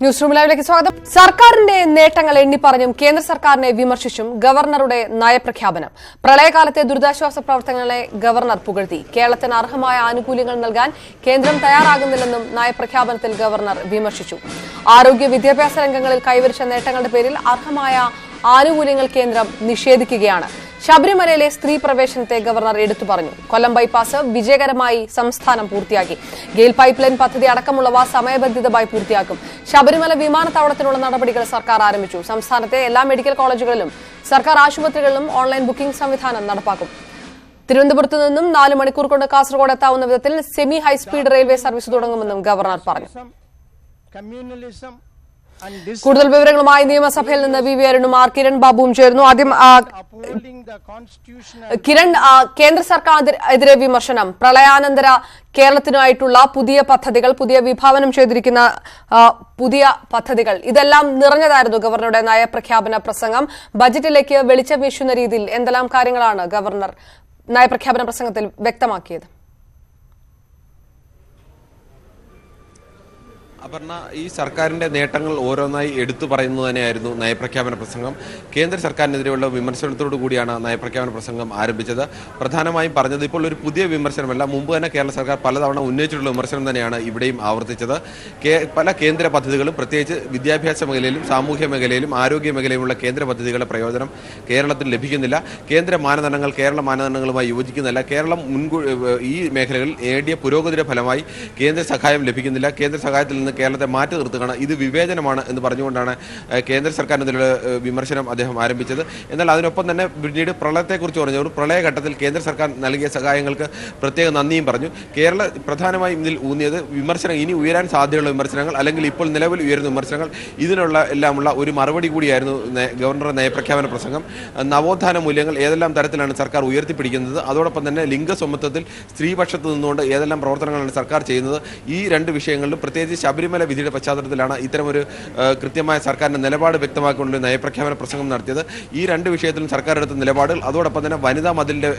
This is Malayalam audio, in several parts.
ന്യൂസ് റൂം ലൈവിലേക്ക് സ്വാഗതം. സർക്കാരിന്റെ നേട്ടങ്ങൾ എണ്ണിപ്പറഞ്ഞും കേന്ദ്ര സർക്കാരിനെ വിമർശിച്ചും ഗവർണറുടെ നയപ്രഖ്യാപനം. പ്രളയകാലത്തെ ദുരിതാശ്വാസ പ്രവർത്തനങ്ങളെ ഗവർണർ പുകഴ്ത്തി. കേരളത്തിന് അർഹമായ ആനുകൂല്യങ്ങൾ നൽകാൻ കേന്ദ്രം തയ്യാറാകുന്നില്ലെന്നും നയപ്രഖ്യാപനത്തിൽ ഗവർണർ വിമർശിച്ചു. ആരോഗ്യ വിദ്യാഭ്യാസ രംഗങ്ങളിൽ കൈവരിച്ച നേട്ടങ്ങളുടെ പേരിൽ അർഹമായ ആനുകൂല്യങ്ങൾ കേന്ദ്രം നിഷേധിക്കുകയാണ്. ശബരിമലയിലെ സ്ത്രീ പ്രവേശനത്തെ ഗവർണർ എടുത്തു പറഞ്ഞു. കൊല്ലം ബൈപ്പാസ് വിജയകരമായി സംസ്ഥാനം പൂർത്തിയാക്കി. ഗെയിൽ പൈപ്പ് ലൈൻ പദ്ധതി അടക്കമുള്ളവ സമയബന്ധിതമായി പൂർത്തിയാക്കും. ശബരിമല വിമാനത്താവളത്തിനുള്ള നടപടികൾ സർക്കാർ ആരംഭിച്ചു. സംസ്ഥാനത്തെ എല്ലാ മെഡിക്കൽ കോളേജുകളിലും സർക്കാർ ആശുപത്രികളിലും ഓൺലൈൻ ബുക്കിംഗ് സംവിധാനം നടപ്പാക്കും. തിരുവനന്തപുരത്ത് നിന്നും 4 മണിക്കൂർ കൊണ്ട് കാസർഗോഡ് എത്താവുന്ന വിധത്തിൽ സെമി ഹൈസ്പീഡ് റെയിൽവേ സർവീസ് തുടങ്ങുമെന്നും ഗവർണർ പറഞ്ഞു. കൂടുതൽ വിവരങ്ങളുമായി നിയമസഭയിൽ നിന്ന് വി അരുണും ആർ കിരൺ ബാബുവും ചേരുന്നു. ആദ്യം കിരൺ, കേന്ദ്ര സർക്കാരിനെതിരെ വിമർശനം, പ്രളയാനന്തര കേരളത്തിനായിട്ടുള്ള പുതിയ പദ്ധതികൾ, പുതിയ വിഭാവനം ചെയ്തിരിക്കുന്ന പുതിയ പദ്ധതികൾ, ഇതെല്ലാം നിറഞ്ഞതായിരുന്നു ഗവർണറുടെ നയപ്രഖ്യാപന പ്രസംഗം. ബജറ്റിലേക്ക് വെളിച്ചം വീശുന്ന രീതിയിൽ എന്തെല്ലാം കാര്യങ്ങളാണ് ഗവർണർ നയപ്രഖ്യാപന പ്രസംഗത്തിൽ വ്യക്തമാക്കിയത്? അപർണ, ഈ സർക്കാരിന്റെ നേട്ടങ്ങൾ ഓരോന്നായി എടുത്തു പറയുന്നത് തന്നെയായിരുന്നു നയപ്രഖ്യാപന പ്രസംഗം. കേന്ദ്ര സർക്കാരിനെതിരെയുള്ള വിമർശനത്തോടു കൂടിയാണ് നയപ്രഖ്യാപന പ്രസംഗം ആരംഭിച്ചത്. പ്രധാനമായും പറഞ്ഞത് ഇപ്പോൾ ഒരു പുതിയ വിമർശനമല്ല, മുമ്പ് തന്നെ കേരള സർക്കാർ പലതവണ ഉന്നയിച്ചിട്ടുള്ള വിമർശനം തന്നെയാണ് ഇവിടെയും ആവർത്തിച്ചത്. പല കേന്ദ്ര പദ്ധതികളും, പ്രത്യേകിച്ച് വിദ്യാഭ്യാസ മേഖലയിലും സാമൂഹ്യ മേഖലയിലും ആരോഗ്യ മേഖലയിലുമുള്ള കേന്ദ്ര പദ്ധതികളുടെ പ്രയോജനം കേരളത്തിൽ ലഭിക്കുന്നില്ല. കേന്ദ്ര മാനദണ്ഡങ്ങൾ കേരള മാനദണ്ഡങ്ങളുമായി യോജിക്കുന്നില്ല. കേരളം ഈ മേഖലകളിൽ നേടിയ പുരോഗതിയുടെ ഫലമായി കേന്ദ്ര സഹായം ലഭിക്കുന്നില്ല. കേന്ദ്ര സഹായത്തിൽ നിന്ന് കേരളത്തെ മാറ്റി നിർത്തുകയാണ്. ഇത് വിവേചനമാണ് എന്ന് പറഞ്ഞുകൊണ്ടാണ് കേന്ദ്ര സർക്കാരിനെതിരെ വിമർശനം അദ്ദേഹം ആരംഭിച്ചത്. എന്നാൽ അതിനൊപ്പം തന്നെ പിന്നീട് പ്രളയത്തെക്കുറിച്ച് പറഞ്ഞു. പ്രളയഘട്ടത്തിൽ കേന്ദ്ര സർക്കാർ നൽകിയ സഹായങ്ങൾക്ക് പ്രത്യേക നന്ദിയും പറഞ്ഞു. കേരള പ്രധാനമായും ഇതിൽ ഊന്നിയത് വിമർശനം, ഇനി ഉയരാൻ സാധ്യതയുള്ള വിമർശനങ്ങൾ അല്ലെങ്കിൽ ഇപ്പോൾ നിലവിൽ ഉയരുന്ന വിമർശനങ്ങൾ, ഇതിനുള്ള എല്ലാമുള്ള ഒരു മറുപടി കൂടിയായിരുന്നു ഗവർണറുടെ നയപ്രഖ്യാപന പ്രസംഗം. നവോത്ഥാന മൂല്യങ്ങൾ ഏതെല്ലാം തരത്തിലാണ് സർക്കാർ ഉയർത്തിപ്പിടിക്കുന്നത്, അതോടൊപ്പം തന്നെ ലിംഗസമത്വത്തിൽ സ്ത്രീപക്ഷത്ത് നിന്നുകൊണ്ട് ഏതെല്ലാം പ്രവർത്തനങ്ങളാണ് സർക്കാർ ചെയ്യുന്നത്, ഈ രണ്ട് വിഷയങ്ങളിലും പ്രത്യേകിച്ച് ശബരിമല വിധിയുടെ പശ്ചാത്തലത്തിലാണ് ഇത്തരമൊരു കൃത്യമായ സർക്കാരിന്റെ നിലപാട് വ്യക്തമാക്കിക്കൊണ്ട് നയപ്രഖ്യാപന പ്രസംഗം നടത്തിയത്. ഈ രണ്ട് വിഷയത്തിലും സർക്കാർ എടുത്ത നിലപാടുകൾ, അതോടൊപ്പം തന്നെ വനിതാ മതിലിന്റെ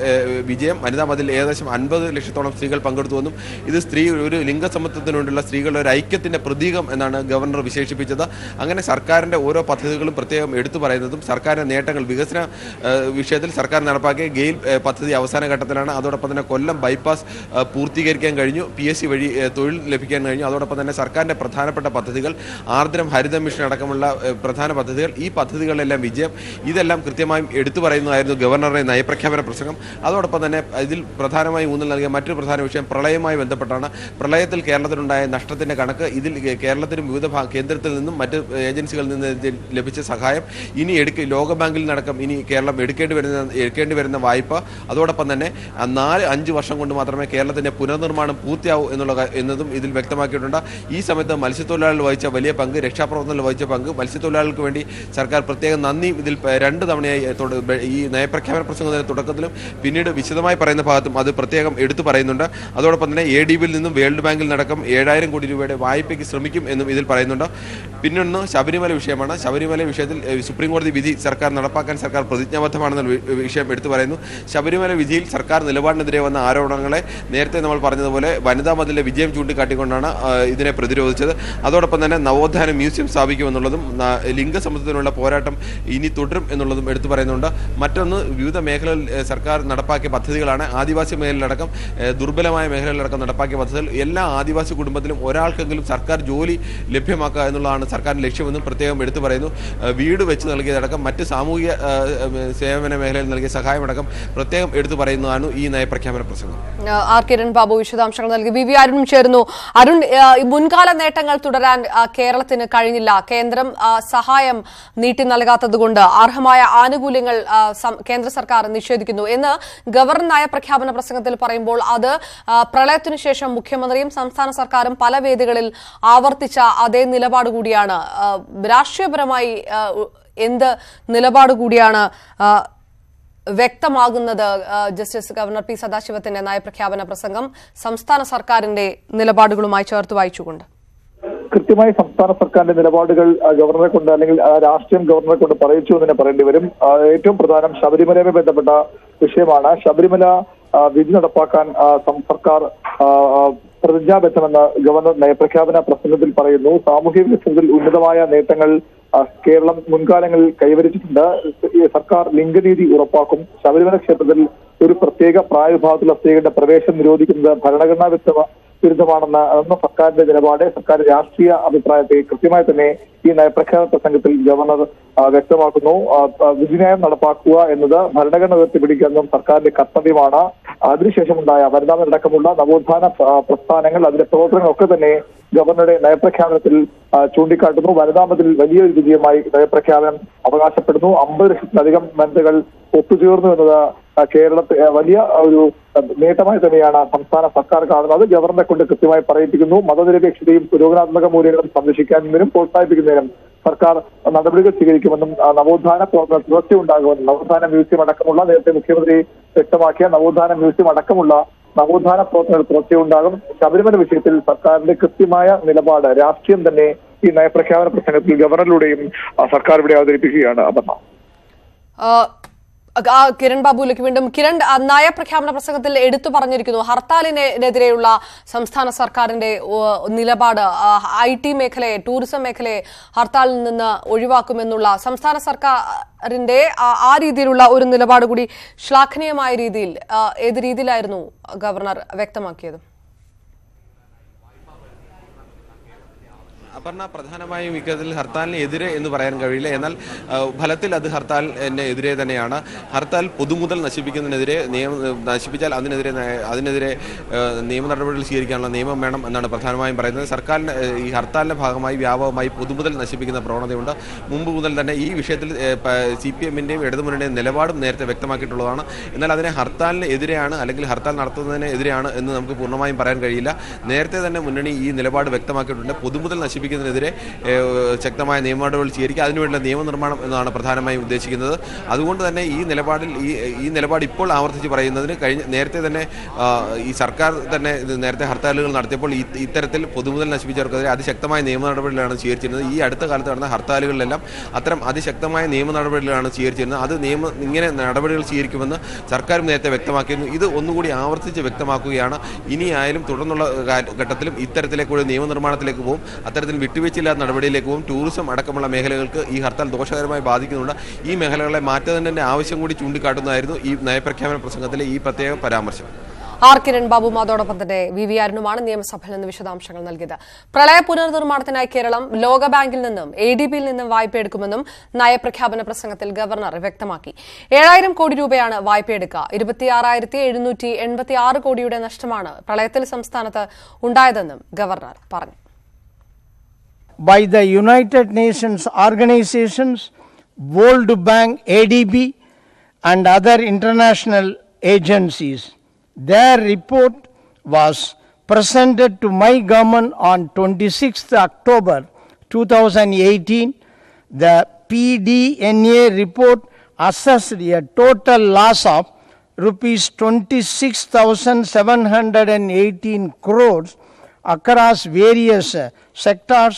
വിജയം, വനിതാ മതിൽ ഏകദേശം 50 ലക്ഷത്തോളം സ്ത്രീകൾ പങ്കെടുത്തുവെന്നും ഇത് ഒരു ലിംഗസമത്വത്തിനുവേണ്ടിയുള്ള സ്ത്രീകളുടെ ഒരു ഐക്യത്തിന്റെ പ്രതീകം എന്നാണ് ഗവർണർ വിശേഷിപ്പിച്ചത്. അങ്ങനെ സർക്കാരിന്റെ ഓരോ പദ്ധതികളും പ്രത്യേകം എടുത്തു പറയുന്നതും സർക്കാരിന്റെ നേട്ടങ്ങൾ, വികസന വിഷയത്തിൽ സർക്കാർ നടപ്പാക്കിയ ഗെയിൽ പദ്ധതി അവസാന ഘട്ടത്തിലാണ്. അതോടൊപ്പം തന്നെ കൊല്ലം ബൈപ്പാസ് പൂർത്തീകരിക്കാൻ കഴിഞ്ഞു, PSC വഴി തൊഴിൽ ലഭിക്കാൻ കഴിഞ്ഞു. അതോടൊപ്പം തന്നെ സർക്കാരിന്റെ പ്രധാനപ്പെട്ട പദ്ധതികൾ, ആർദ്രം ഹരിത മിഷൻ അടക്കമുള്ള പ്രധാന പദ്ധതികൾ, ഈ പദ്ധതികളെല്ലാം വിജയം, ഇതെല്ലാം കൃത്യമായും എടുത്തു പറയുന്നതായിരുന്നു ഗവർണറുടെ നയപ്രഖ്യാപന പ്രസംഗം. അതോടൊപ്പം തന്നെ ഇതിൽ പ്രധാനമായി ഊന്നൽ നൽകിയ മറ്റൊരു പ്രധാന വിഷയം പ്രളയവുമായി ബന്ധപ്പെട്ടാണ്. പ്രളയത്തിൽ കേരളത്തിനുണ്ടായ നഷ്ടത്തിന്റെ കണക്ക്, ഇതിൽ കേരളത്തിനും വിവിധ കേന്ദ്രത്തിൽ നിന്നും മറ്റ് ഏജൻസികളിൽ നിന്ന് ലഭിച്ച സഹായം, ഇനി ലോകബാങ്കിൽ നടക്കം ഇനി കേരളം എടുക്കേണ്ടി വരുന്ന വായ്പ, അതോടൊപ്പം തന്നെ 4-5 വർഷം കൊണ്ട് മാത്രമേ കേരളത്തിന്റെ പുനർനിർമ്മാണം പൂർത്തിയാവൂ എന്നതും ഇതിൽ വ്യക്തമാക്കിയിട്ടുണ്ട്. ഈ സമയത്ത് മത്സ്യത്തൊഴിലാളികൾ വഹിച്ച വലിയ പങ്ക്, രക്ഷാപ്രവർത്തനത്തിൽ വഹിച്ച പങ്ക്, മത്സ്യത്തൊഴിലാളികൾക്ക് വേണ്ടി സർക്കാർ പ്രത്യേക നന്ദി ഇതിൽ 2 തവണയായി ഈ നയപ്രഖ്യാപന പ്രസംഗത്തിന്റെ തുടക്കത്തിലും പിന്നീട് വിശദമായി പറയുന്ന ഭാഗത്തും അത് പ്രത്യേകം എടുത്തു പറയുന്നുണ്ട്. അതോടൊപ്പം തന്നെ ADBയിൽ നിന്നും വേൾഡ് ബാങ്കിൽ നടക്കം 7000 കോടി രൂപയുടെ വായ്പയ്ക്ക് ശ്രമിക്കും എന്നും ഇതിൽ പറയുന്നുണ്ട്. പിന്നൊന്ന് ശബരിമല വിഷയമാണ്. ശബരിമല വിഷയത്തിൽ സുപ്രീം കോടതി വിധി സർക്കാർ നടപ്പാക്കാൻ സർക്കാർ പ്രതിജ്ഞാബദ്ധമാണെന്ന വിഷയം എടുത്തു പറയുന്നു. ശബരിമല വിധിയിൽ സർക്കാർ നിലപാടിനെതിരെ വന്ന ആരോപണങ്ങളെ നേരത്തെ നമ്മൾ പറഞ്ഞതുപോലെ വനിതാ മതിലിന്റെ വിജയം ചൂണ്ടിക്കാട്ടിക്കൊണ്ടാണ് ഇതിനെ പ്രതിരോധിച്ചത്. അതോടൊപ്പം തന്നെ നവോത്ഥാന മ്യൂസിയം സ്ഥാപിക്കുമെന്നുള്ളതും ലിംഗസമത്വത്തിനുള്ള പോരാട്ടം ഇനി തുടരും എന്നുള്ളതും എടുത്തു പറയുന്നുണ്ട്. മറ്റൊന്ന്, വിവിധ മേഖലകളിൽ സർക്കാർ നടപ്പാക്കിയ പദ്ധതികളാണ്. ആദിവാസി മേഖലയിലടക്കം, ദുർബലമായ മേഖലകളിലടക്കം നടപ്പാക്കിയ പദ്ധതികൾ, എല്ലാ ആദിവാസി കുടുംബത്തിലും ഒരാൾക്കെങ്കിലും സർക്കാർ ജോലി ലഭ്യമാക്കുക എന്നുള്ളതാണ് സർക്കാരിന്റെ ലക്ഷ്യമെന്നും പ്രത്യേകം എടുത്തു പറയുന്നു. വീട് വെച്ച് നൽകിയതടക്കം മറ്റ് സാമൂഹിക സേവന മേഖലയിൽ നൽകിയ സഹായമടക്കം പ്രത്യേകം എടുത്തു പറയുന്നതാണ് ഈ നയപ്രഖ്യാപന പ്രസംഗം. ആർ കിരൺ ബാബു വിശദാംശങ്ങൾ നൽകി. വി അരുണും ചേർന്നു. അരുൺ, മുൻകാല നേട്ടങ്ങൾ തുടരാൻ കേരളത്തിന് കഴിഞ്ഞില്ല. കേന്ദ്രം സഹായം നീട്ടി നൽകാത്തതുകൊണ്ട് അർഹമായ ആനുകൂല്യങ്ങൾ കേന്ദ്ര സർക്കാർ നിഷേധിക്കുന്നു എന്ന് ഗവർണർ നയപ്രഖ്യാപന പ്രസംഗത്തിൽ പറയുമ്പോൾ അത് പ്രളയത്തിനു ശേഷം മുഖ്യമന്ത്രിയും സംസ്ഥാന സർക്കാരും പല വേദികളിൽ ആവർത്തിച്ച അതേ നിലപാട് കൂടിയാണ്. രാഷ്ട്രീയപരമായി എന്ത് നിലപാട് കൂടിയാണ് വ്യക്തമാകുന്നത്? ജസ്റ്റിസ് ഗവർണർ P സദാശിവത്തിന്റെ നയപ്രഖ്യാപന പ്രസംഗം സംസ്ഥാന സർക്കാരിന്റെ നിലപാടുകളുമായി ചേർത്ത് വായിച്ചുകൊണ്ട് കൃത്യമായി സംസ്ഥാന സർക്കാരിന്റെ നിലപാടുകൾ ഗവർണറെ കൊണ്ട് അല്ലെങ്കിൽ രാഷ്ട്രീയം ഗവർണറെ കൊണ്ട് പറയിച്ചു എന്ന് തന്നെ പറയേണ്ടി വരും. ഏറ്റവും പ്രധാനം ശബരിമലയുമായി ബന്ധപ്പെട്ട വിഷയമാണ്. ശബരിമല വിധി നടപ്പാക്കാൻ സർക്കാർ പ്രതിജ്ഞാബദ്ധമെന്ന് ഗവർണർ നയപ്രഖ്യാപന പ്രസംഗത്തിൽ പറയുന്നു. സാമൂഹ്യ വികസനത്തിൽ ഉന്നതമായ നേട്ടങ്ങൾ കേരളം മുൻകാലങ്ങളിൽ കൈവരിച്ചിട്ടുണ്ട്. സർക്കാർ ലിംഗനീതി ഉറപ്പാക്കും. ശബരിമല ക്ഷേത്രത്തിൽ ഒരു പ്രത്യേക പ്രായവിഭാഗത്തിലുള്ള സ്ത്രീകളുടെ പ്രവേശനം നിരോധിക്കുന്നത് ഭരണഘടനാ വിരുദ്ധമാണെന്ന സർക്കാരിന്റെ നിലപാട്, സർക്കാർ രാഷ്ട്രീയ അഭിപ്രായത്തെ കൃത്യമായി തന്നെ ഈ നയപ്രഖ്യാപന പ്രസംഗത്തിൽ ഗവർണർ വ്യക്തമാക്കുന്നു. വിധിന്യായം നടപ്പാക്കുക എന്നത് ഭരണഘടന ഉയർത്തിപ്പിടിക്കുന്നതും സർക്കാരിന്റെ കർത്തവ്യമാണ്. അതിനുശേഷമുണ്ടായ വനിതാമടക്കമുള്ള നവോത്ഥാന പ്രസ്ഥാനങ്ങൾ, അതിന്റെ പ്രവർത്തനങ്ങളൊക്കെ തന്നെ ഗവർണറുടെ നയപ്രഖ്യാപനത്തിൽ ചൂണ്ടിക്കാട്ടുന്നു. വനിതാമതിൽ വലിയൊരു വിജയമായി നയപ്രഖ്യാപനം അവകാശപ്പെടുന്നു. 50 ലക്ഷത്തിലധികം വനിതകൾ ഒത്തുചേർന്നു എന്നത് കേരളത്തെ വലിയ ഒരു നേട്ടമായി തന്നെയാണ് സംസ്ഥാന സർക്കാർ കാണുന്നത്. ഗവർണറെ കൊണ്ട് കൃത്യമായി പറയിപ്പിക്കുന്നു. മതനിരപേക്ഷതയും പുരോഗമനാത്മക മൂല്യങ്ങളും സംരക്ഷിക്കുന്നതിനും പ്രോത്സാഹിപ്പിക്കുന്നതിനും സർക്കാർ നടപടികൾ സ്വീകരിക്കുമെന്നും നവോത്ഥാന പ്രവർത്തനം തുടർച്ചയുണ്ടാകുമെന്നും നവോത്ഥാന മ്യൂസിയം അടക്കമുള്ള, നേരത്തെ മുഖ്യമന്ത്രി വ്യക്തമാക്കിയ നവോത്ഥാന മ്യൂസിയം അടക്കമുള്ള നവോത്ഥാന പ്രവർത്തനങ്ങൾ തുടർച്ചയുണ്ടാകും. ശബരിമല വിഷയത്തിൽ സർക്കാരിന്റെ കൃത്യമായ നിലപാട്, രാഷ്ട്രീയം തന്നെ ഈ നയപ്രഖ്യാപന പ്രസംഗത്തിൽ ഗവർണറിലൂടെയും സർക്കാർ ഇവിടെ അവതരിപ്പിക്കുകയാണ്. അപർണ. കിരൺ ബാബുവിലേക്ക് വീണ്ടും. കിരൺ, നയപ്രഖ്യാപന പ്രസംഗത്തിൽ എടുത്തു പറഞ്ഞിരിക്കുന്നു ഹർത്താലിനെതിരെയുള്ള സംസ്ഥാന സർക്കാരിന്റെ നിലപാട്. IT മേഖലയെ, ടൂറിസം മേഖലയെ ഹർത്താലിൽ നിന്ന് ഒഴിവാക്കുമെന്നുള്ള സംസ്ഥാന സർക്കാരിന്റെ ആ രീതിയിലുള്ള ഒരു നിലപാട് കൂടി ശ്ലാഘനീയമായ രീതിയിൽ ഏത് രീതിയിലായിരുന്നു ഗവർണർ വ്യക്തമാക്കിയത്? അപർണ, പ്രധാനമായും ഇക്കാര്യത്തിൽ ഹർത്താലിന് എതിരെ എന്ന് പറയാൻ കഴിയില്ല. എന്നാൽ ഫലത്തിൽ അത് ഹർത്താലിന് എതിരെ തന്നെയാണ്. ഹർത്താൽ പൊതുമുതൽ നശിപ്പിക്കുന്നതിനെതിരെ നശിപ്പിച്ചാൽ അതിനെതിരെ നിയമ നടപടികൾ സ്വീകരിക്കാനുള്ള നിയമം വേണം എന്നാണ് പ്രധാനമായും പറയുന്നത്. സർക്കാരിന് ഈ ഹർത്താലിന്റെ ഭാഗമായി വ്യാപകമായി പൊതുമുതൽ നശിപ്പിക്കുന്ന പ്രവണതയുണ്ട്. മുമ്പ് മുതൽ തന്നെ ഈ വിഷയത്തിൽ CPM-ന്റെയും ഇടതുമുന്നണിയുടെയും നിലപാടും നേരത്തെ വ്യക്തമാക്കിയിട്ടുള്ളതാണ്. എന്നാൽ അതിനെ ഹർത്താലിന് എതിരെയാണ് അല്ലെങ്കിൽ ഹർത്താൽ നടത്തുന്നതിന് എതിരെയാണ് എന്ന് നമുക്ക് പൂർണ്ണമായും പറയാൻ കഴിയില്ല. നേരത്തെ തന്നെ മുന്നണി ഈ നിലപാട് വ്യക്തമാക്കിയിട്ടുണ്ട്. പൊതുമുതൽ നശിപ്പിക്കുന്നതിനെതിരെ ശക്തമായ നിയമ നടപടികൾ സ്വീകരിക്കുക, അതിനുവേണ്ട നിയമനിർമ്മാണം എന്നാണ് പ്രധാനമായും ഉദ്ദേശിക്കുന്നത്. അതുകൊണ്ട് തന്നെ ഈ നിലപാട് ഇപ്പോൾ ആവർത്തിച്ച് പറയുന്നതിന് നേരത്തെ തന്നെ ഈ സർക്കാർ തന്നെ നേരത്തെ ഹർത്താലുകൾ നടത്തിയപ്പോൾ ഇത്തരത്തിൽ പൊതുമുതൽ നശിപ്പിച്ചവർക്കെതിരെ അതിശക്തമായ നിയമ നടപടികളാണ് സ്വീകരിച്ചിരുന്നത്. ഈ അടുത്ത കാലത്ത് നടന്ന ഹർത്താലുകളിലെല്ലാം അത്തരം അതിശക്തമായ നിയമ നടപടികളാണ് സ്വീകരിച്ചിരുന്നത്. അത് ഇങ്ങനെ നടപടികൾ സ്വീകരിക്കുമെന്ന് സർക്കാരും നേരത്തെ വ്യക്തമാക്കിയിരുന്നു. ഇത് ഒന്നുകൂടി ആവർത്തിച്ച് വ്യക്തമാക്കുകയാണ്. ഇനിയായാലും തുടർന്നുള്ള ഘട്ടത്തിലും ഇത്തരത്തിലേക്കുള്ള നിയമനിർമ്മാണത്തിലേക്ക് പോകും. അത്തരത്തിൽ വിട്ടുവീഴ്ചയില്ലാത്ത നടപടിയിലേക്ക് പോകും. ടൂറിസം അടക്കമുള്ള മേഖലകൾക്ക് ഈ ഹർത്താൽ ദോഷകരമായി ബാധിക്കുന്നുണ്ട്. ഈ മേഖലകളെ മാറ്റുന്നതിന്റെ ആവശ്യം കൂടി ചൂണ്ടിക്കാട്ടുന്നതായിരുന്നു ഈ നയപ്രഖ്യാപന പ്രസംഗത്തിലെ ഈ പ്രത്യേക പരാമർശം. കിരൺ ബാബു അതോടൊപ്പം തന്നെ VVRനുമാണ് നിയമസഭയിൽ നിന്ന് വിശദാംശങ്ങൾ നൽകിയത്. പ്രളയ പുനർനിർമ്മാണത്തിനായി കേരളം ലോകബാങ്കിൽ നിന്നും ADB-യിൽ നിന്നും വായ്പ എടുക്കുമെന്നും നയപ്രഖ്യാപന പ്രസംഗത്തിൽ ഗവർണർ വ്യക്തമാക്കി. 7000 കോടി രൂപയാണ് വായ്പയെടുക്കുക. 26,786 കോടിയുടെ നഷ്ടമാണ് പ്രളയത്തിൽ സംസ്ഥാനത്ത് ഉണ്ടായതെന്നും ഗവർണർ പറഞ്ഞു. By the United Nations organizations, World Bank, ADB, and other international agencies. Their report was presented to my government on 26th October 2018. The PDNA report assessed a total loss of rupees 26,718 crores across various sectors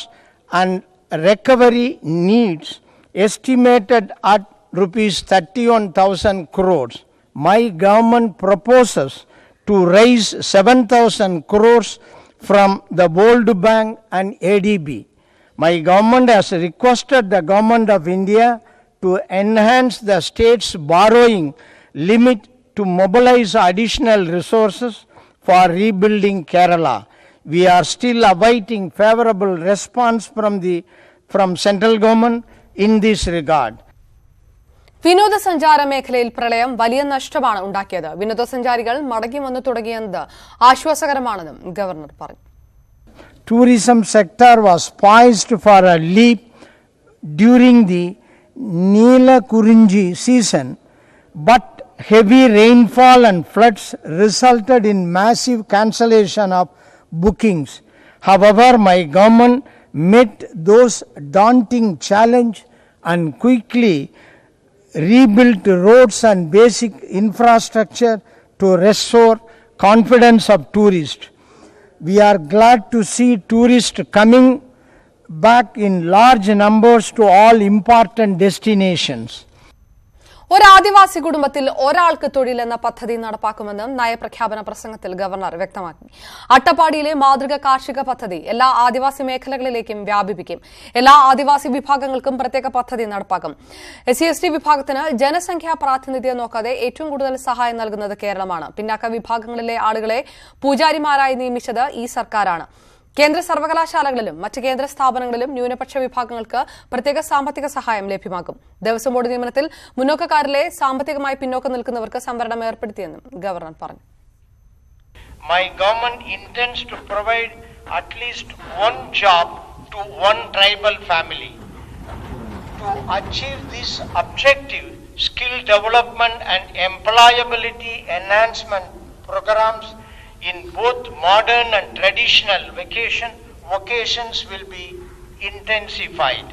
and recovery needs estimated at rupees 31,000 crores. My government proposes to raise 7,000 crores from the World Bank and ADB. My government has requested the Government of India to enhance the state's borrowing limit to mobilize additional resources for rebuilding Kerala. We are still awaiting favorable response from central government in this regard. വിനോദസഞ്ചാര മേഖലയിൽ പ്രളയം വലിയ നഷ്ടമാണ് ഉണ്ടാക്കിയത്. വിനോദസഞ്ചാരികൾ മടങ്ങി വന്നു തുടങ്ങിയത് ആശ്വാസകരമാണെന്നും ഗവർണർ പറഞ്ഞു. Tourism sector was poised for a leap during the Neelakurinji season, but heavy rainfall and floods resulted in massive cancellation of bookings. However, my government met those daunting challenge and quickly rebuilt roads and basic infrastructure to restore confidence of tourists. We are glad to see tourists coming back in large numbers to all important destinations. ഒരു ആദിവാസി കുടുംബത്തിൽ ഒരാൾക്ക് തൊഴിലെന്ന പദ്ധതി നടപ്പാക്കുമെന്ന് നയപ്രഖ്യാപന പ്രസംഗത്തിൽ ഗവർണർ വ്യക്തമാക്കി. അട്ടപ്പാടിയിലെ മാതൃക കാർഷിക പദ്ധതി എല്ലാ ആദിവാസി മേഖലകളിലേക്കും വ്യാപിപ്പിക്കും. എല്ലാ ആദിവാസി വിഭാഗങ്ങൾക്കും പ്രത്യേക പദ്ധതി നടപ്പാക്കും. SC/ST വിഭാഗത്തിന് ജനസംഖ്യാ പ്രാതിനിധ്യം നോക്കാതെ ഏറ്റവും കൂടുതൽ സഹായം നൽകുന്നത് കേരളമാണ്. പിന്നാക്ക വിഭാഗങ്ങളിലെ ആളുകളെ പൂജാരിമാരായി നിയമിച്ചത് ഈ സർക്കാരാണ്. കേന്ദ്ര സർവകലാശാലകളിലും മറ്റ് കേന്ദ്ര സ്ഥാപനങ്ങളിലും ന്യൂനപക്ഷ വിഭാഗങ്ങൾക്ക് പ്രത്യേക സാമ്പത്തിക സഹായം ലഭ്യമാക്കും. ദേവസ്വം ബോർഡ് നിയമനത്തിൽ മുന്നോക്കക്കാരിലെ സാമ്പത്തികമായി പിന്നോക്കം നിൽക്കുന്നവർക്ക് സംവരണം ഏർപ്പെടുത്തിയെന്നും ഗവർണർ പറഞ്ഞു. My government intends to provide at least one job to one tribal family. To achieve this objective, skill development and employability enhancement programs in both modern and traditional vocations will be intensified.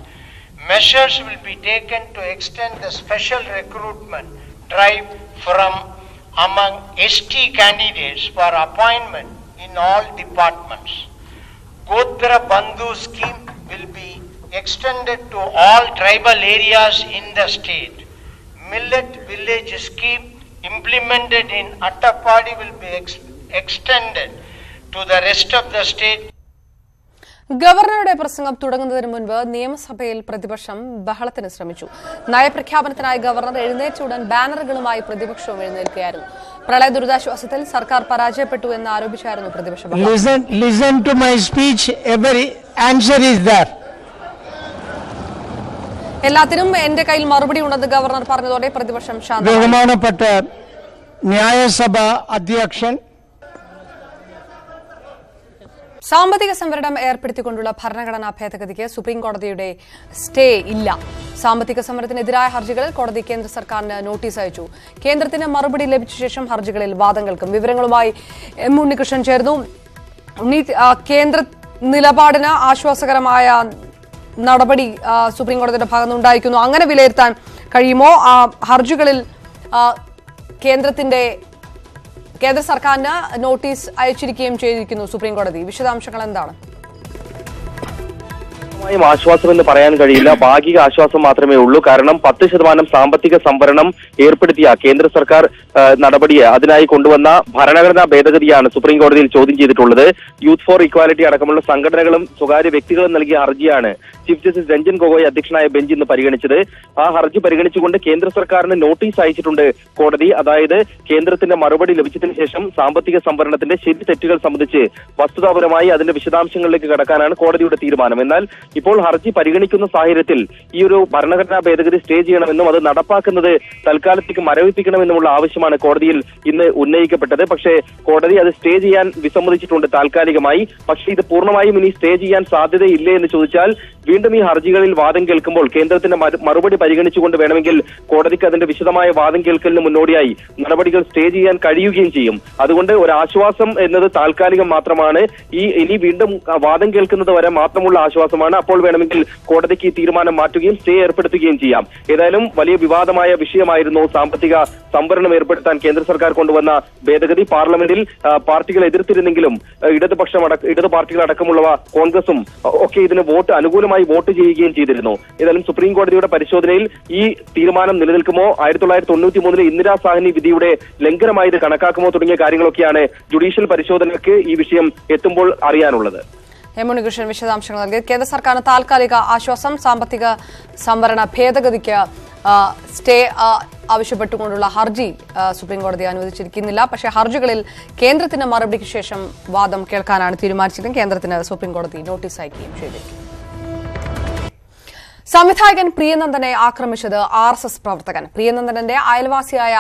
Measures will be taken to extend the special recruitment drive from among ST candidates for appointment in all departments. Gotra Bandhu scheme will be extended to all tribal areas in the state. Millet village scheme implemented in Attapadi will be extended to the rest of the state. ഗവർണറുടെ പ്രസംഗം തുടങ്ങുന്നതിന് മുൻപ് നിയമസഭയിൽ പ്രതിപക്ഷം ബഹളത്തിന് ശ്രമിച്ചു. നയപ്രഖ്യാപനത്തിനായി ഗവർണർ എഴുന്നേറ്റുടൻ ബാനറുകളുമായി പ്രതിപക്ഷവും എഴുന്നേൽക്കുകയായിരുന്നു. പ്രളയ ദുരിതാശ്വാസത്തിൽ സർക്കാർ പരാജയപ്പെട്ടു എന്ന് ആരോപിച്ചായിരുന്നു പ്രതിപക്ഷ ബഹളം. Listen to my speech. Every answer is there. എല്ലാത്തിനും എന്റെ കയ്യിൽ മറുപടി ഉണ്ടെന്ന് ഗവർണർ പറഞ്ഞതോടെ പ്രതിപക്ഷം ശാന്തമായി. ബഹുമാനപ്പെട്ട ന്യായസഭ അധ്യക്ഷൻ, സാമ്പത്തിക സംവരണം ഏർപ്പെടുത്തിക്കൊണ്ടുള്ള ഭരണഘടനാ ഭേദഗതിക്ക് സുപ്രീംകോടതിയുടെ സ്റ്റേ ഇല്ല. സാമ്പത്തിക സമരത്തിനെതിരായ ഹർജികളിൽ കോടതി കേന്ദ്ര സർക്കാരിന് നോട്ടീസ് അയച്ചു. കേന്ദ്രത്തിന് മറുപടി ലഭിച്ച ശേഷം ഹർജികളിൽ വാദം കേൾക്കും. വിവരങ്ങളുമായി M. ഉണ്ണികൃഷ്ണൻ ചേർന്നു. കേന്ദ്ര നിലപാടിന് ആശ്വാസകരമായ നടപടി സുപ്രീംകോടതിയുടെ ഭാഗത്ത് ഉണ്ടായിരിക്കുന്നു. അങ്ങനെ വിലയിരുത്താൻ കഴിയുമോ? ഹർജികളിൽ കേന്ദ്ര സർക്കാരിന് നോട്ടീസ് അയച്ചിരിക്കുകയും ചെയ്തിരിക്കുന്നു സുപ്രീംകോടതി. വിശദാംശങ്ങൾ എന്താണ്? ആശ്വാസം എന്ന് പറയാൻ കഴിയില്ല. ഭാഗിക ആശ്വാസം മാത്രമേ ഉള്ളൂ. കാരണം 10% സാമ്പത്തിക സംവരണം ഏർപ്പെടുത്തിയ കേന്ദ്ര സർക്കാർ നടപടിയെ അതിനായി കൊണ്ടുവന്ന ഭരണഘടനാ ഭേദഗതിയാണ് സുപ്രീം കോടതിയിൽ ചോദ്യം ചെയ്തിട്ടുള്ളത്. യൂത്ത് ഫോർ ഇക്വാലിറ്റി അടക്കമുള്ള സംഘടനകളും സ്വകാര്യ വ്യക്തികളും നൽകിയ ഹർജിയാണ് ചീഫ് ജസ്റ്റിസ് രഞ്ജൻ ഗൊഗോയ് അധ്യക്ഷനായ ബെഞ്ച് ഇന്ന് പരിഗണിച്ചത്. ആ ഹർജി പരിഗണിച്ചുകൊണ്ട് കേന്ദ്ര സർക്കാരിന് നോട്ടീസ് അയച്ചിട്ടുണ്ട് കോടതി. അതായത് കേന്ദ്രത്തിന്റെ മറുപടി ലഭിച്ചതിന് ശേഷം സാമ്പത്തിക സംവരണത്തിന്റെ ശരി തെറ്റുകൾ സംബന്ധിച്ച് വസ്തുതാപരമായി അതിന്റെ വിശദാംശങ്ങളിലേക്ക് കടക്കാനാണ് കോടതിയുടെ തീരുമാനം. എന്നാൽ ഇപ്പോൾ ഹർജി പരിഗണിക്കുന്ന സാഹചര്യത്തിൽ ഈ ഒരു ഭരണഘടനാ ഭേദഗതി സ്റ്റേ ചെയ്യണമെന്നും അത് നടപ്പാക്കുന്നത് തൽക്കാലത്തേക്ക് മരവിപ്പിക്കണമെന്നുമുള്ള ആവശ്യമാണ് കോടതിയിൽ ഇന്ന് ഉന്നയിക്കപ്പെട്ടത്. പക്ഷേ കോടതി അത് സ്റ്റേ ചെയ്യാൻ വിസമ്മതിച്ചിട്ടുണ്ട് താൽക്കാലികമായി. പക്ഷേ ഇത് പൂർണ്ണമായും ഇനി സ്റ്റേ ചെയ്യാൻ സാധ്യതയില്ലേ എന്ന് ചോദിച്ചാൽ വീണ്ടും ഈ ഹർജികളിൽ വാദം കേൾക്കുമ്പോൾ കേന്ദ്രത്തിന്റെ മറുപടി പരിഗണിച്ചുകൊണ്ട് വേണമെങ്കിൽ കോടതിക്ക് അതിന്റെ വിശദമായ വാദം കേൾക്കലിന് മുന്നോടിയായി നടപടികൾ സ്റ്റേ ചെയ്യാൻ കഴിയുകയും ചെയ്യും. അതുകൊണ്ട് ഒരു ആശ്വാസം എന്നത് താൽക്കാലികം മാത്രമാണ്. ഇനി വീണ്ടും വാദം കേൾക്കുന്നത് വരെ മാത്രമുള്ള ആശ്വാസമാണ്. അപ്പോൾ വേണമെങ്കിൽ കോടതിക്ക് ഈ തീരുമാനം മാറ്റുകയും സ്റ്റേ ഏർപ്പെടുത്തുകയും ചെയ്യാം. ഏതായാലും വലിയ വിവാദമായ വിഷയമായിരുന്നു സാമ്പത്തിക സംവരണം ഏർപ്പെടുത്താൻ കേന്ദ്ര സർക്കാർ കൊണ്ടുവന്ന ഭേദഗതി. പാർലമെന്റിൽ പാർട്ടികൾ എതിർത്തിരുന്നെങ്കിലും ഇടതു പാർട്ടികൾ അടക്കമുള്ളവ കോൺഗ്രസും ഒക്കെ ഇതിന് അനുകൂലമായി വോട്ട് ചെയ്യുകയും ചെയ്തിരുന്നു. ഏതായാലും സുപ്രീം കോടതിയുടെ പരിശോധനയിൽ ഈ തീരുമാനം നിലനിൽക്കുമോ, 1993 ഇന്ദിരാ സാഹ്നി വിധിയുടെ ലംഘനമായി ഇത് കണക്കാക്കുമോ തുടങ്ങിയ കാര്യങ്ങളൊക്കെയാണ് ജുഡീഷ്യൽ പരിശോധനയ്ക്ക് ഈ വിഷയം എത്തുമ്പോൾ അറിയാനുള്ളത്. M. ഉണ്ണികൃഷ്ണൻ വിശദാംശങ്ങൾ നൽകി. കേന്ദ്ര സർക്കാരിന് താൽക്കാലിക ആശ്വാസം. സാമ്പത്തിക സംവരണ ഭേദഗതിക്ക് സ്റ്റേ ആവശ്യപ്പെട്ടുകൊണ്ടുള്ള ഹർജി സുപ്രീംകോടതി അനുവദിച്ചിരിക്കുന്നില്ല. പക്ഷേ ഹർജികളിൽ കേന്ദ്രത്തിന് മറുപടിക്ക് ശേഷം വാദം കേൾക്കാനാണ് തീരുമാനിച്ചത്. കേന്ദ്രത്തിന് സുപ്രീംകോടതി നോട്ടീസ് അയക്കുകയും ചെയ്തിരിക്കും. സംവിധായകൻ പ്രിയനന്ദനെ ആക്രമിച്ചത് RSS പ്രവർത്തകൻ. പ്രിയനന്ദന്റെ അയൽവാസിയായ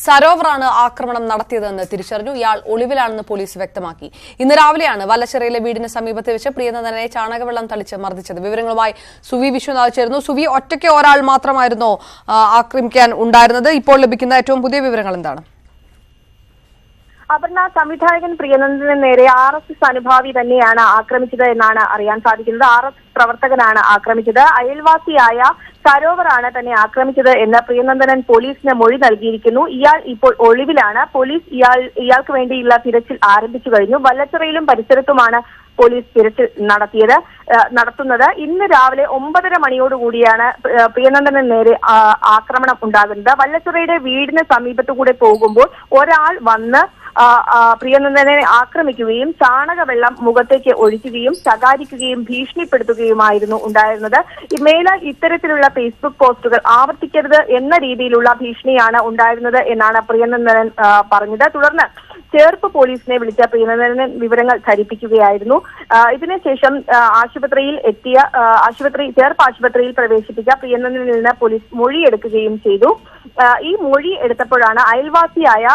സരോവറാണ് ആക്രമണം നടത്തിയതെന്ന് തിരിച്ചറിഞ്ഞു. ഇയാൾ ഒളിവിലാണെന്ന് പോലീസ് വ്യക്തമാക്കി. ഇന്ന് രാവിലെയാണ് വല്ലച്ചിറയിലെ വീടിന് സമീപത്ത് വെച്ച് പ്രിയനന്ദനെ ചാണകവെള്ളം തളിച്ച് മർദ്ദിച്ചത്. വിവരങ്ങളുമായി സുവി വിശ്വനാഥ് ചേർന്നു. സുവി, ഒറ്റയ്ക്ക് ഒരാൾ മാത്രമായിരുന്നോ ആക്രമിക്കാൻ ഉണ്ടായിരുന്നത്? ഇപ്പോൾ ലഭിക്കുന്ന ഏറ്റവും പുതിയ വിവരങ്ങൾ എന്താണ്? അപർണ, സംവിധായകൻ പ്രിയനന്ദന് നേരെ RSS അനുഭാവി തന്നെയാണ് ആക്രമിച്ചത് എന്നാണ് അറിയാൻ സാധിക്കുന്നത്. RSS പ്രവർത്തകനാണ് ആക്രമിച്ചത്. അയൽവാസിയായ സരോവറാണ് തന്നെ ആക്രമിച്ചത് എന്ന് പ്രിയനന്ദനൻ പോലീസിന് മൊഴി നൽകിയിരിക്കുന്നു. ഇയാൾ ഇപ്പോൾ ഒളിവിലാണ്. പോലീസ് ഇയാൾക്ക് വേണ്ടിയുള്ള തിരച്ചിൽ ആരംഭിച്ചു കഴിഞ്ഞു. വല്ലച്ചിറയിലും പരിസരത്തുമാണ് പോലീസ് തിരച്ചിൽ നടത്തുന്നത്. ഇന്ന് രാവിലെ 9:30 മണിയോടുകൂടിയാണ് പ്രിയനന്ദന് നേരെ ആക്രമണം ഉണ്ടാകുന്നത്. വല്ലച്ചുറയുടെ വീടിന് സമീപത്തുകൂടെ പോകുമ്പോൾ ഒരാൾ വന്ന് പ്രിയനന്ദനെ ആക്രമിക്കുകയും ചാണകവെള്ളം മുഖത്തേക്ക് ഒഴിക്കുകയും ശകാരിക്കുകയും ഭീഷണിപ്പെടുത്തുകയുമായിരുന്നു ഉണ്ടായിരുന്നത്. മേലാൽ ഇത്തരത്തിലുള്ള ഫേസ്ബുക്ക് പോസ്റ്റുകൾ ആവർത്തിക്കരുത് എന്ന രീതിയിലുള്ള ഭീഷണിയാണ് ഉണ്ടായിരുന്നത് എന്നാണ് പ്രിയനന്ദനൻ പറഞ്ഞത്. തുടർന്ന് ചേർപ്പ് പോലീസിനെ വിളിച്ച പ്രിയനന്ദനൻ വിവരങ്ങൾ ധരിപ്പിക്കുകയായിരുന്നു. ഇതിനുശേഷം ചേർപ്പ് ആശുപത്രിയിൽ പ്രവേശിപ്പിച്ച പ്രിയനന്ദനിൽ നിന്ന് പോലീസ് മൊഴിയെടുക്കുകയും ചെയ്തു. ഈ മൊഴി എടുത്തപ്പോഴാണ് അയൽവാസിയായ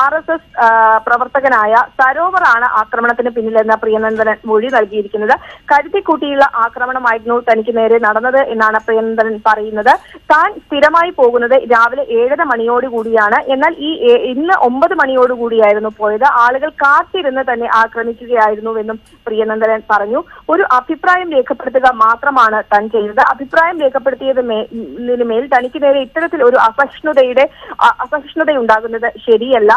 RSS പ്രവർത്തകനായ സരോവറാണ് ആക്രമണത്തിന് പിന്നിലെന്ന് പ്രിയനന്ദനൻ മൊഴി നൽകിയിരിക്കുന്നത്. കരുതിക്കൂട്ടിയുള്ള ആക്രമണമായിരുന്നു തനിക്ക് നേരെ നടന്നത് എന്നാണ് പ്രിയനന്ദനൻ പറയുന്നത്. താൻ സ്ഥിരമായി പോകുന്നത് രാവിലെ 7:30 മണിയോടുകൂടിയാണ്. എന്നാൽ ഇന്ന് 9 മണിയോടുകൂടിയായിരുന്നു പോയത്. ആളുകൾ കാത്തിരുന്ന് തന്നെ ആക്രമിക്കുകയായിരുന്നുവെന്നും പ്രിയനന്ദനൻ പറഞ്ഞു. ഒരു അഭിപ്രായം രേഖപ്പെടുത്തുക മാത്രമാണ് താൻ ചെയ്തത്. അഭിപ്രായം രേഖപ്പെടുത്തിയതിന് മേൽ തനിക്ക് നേരെ ഇത്തരത്തിൽ ഒരു അസഹിഷ്ണുതയുണ്ടാകുന്നത് ശരിയല്ല.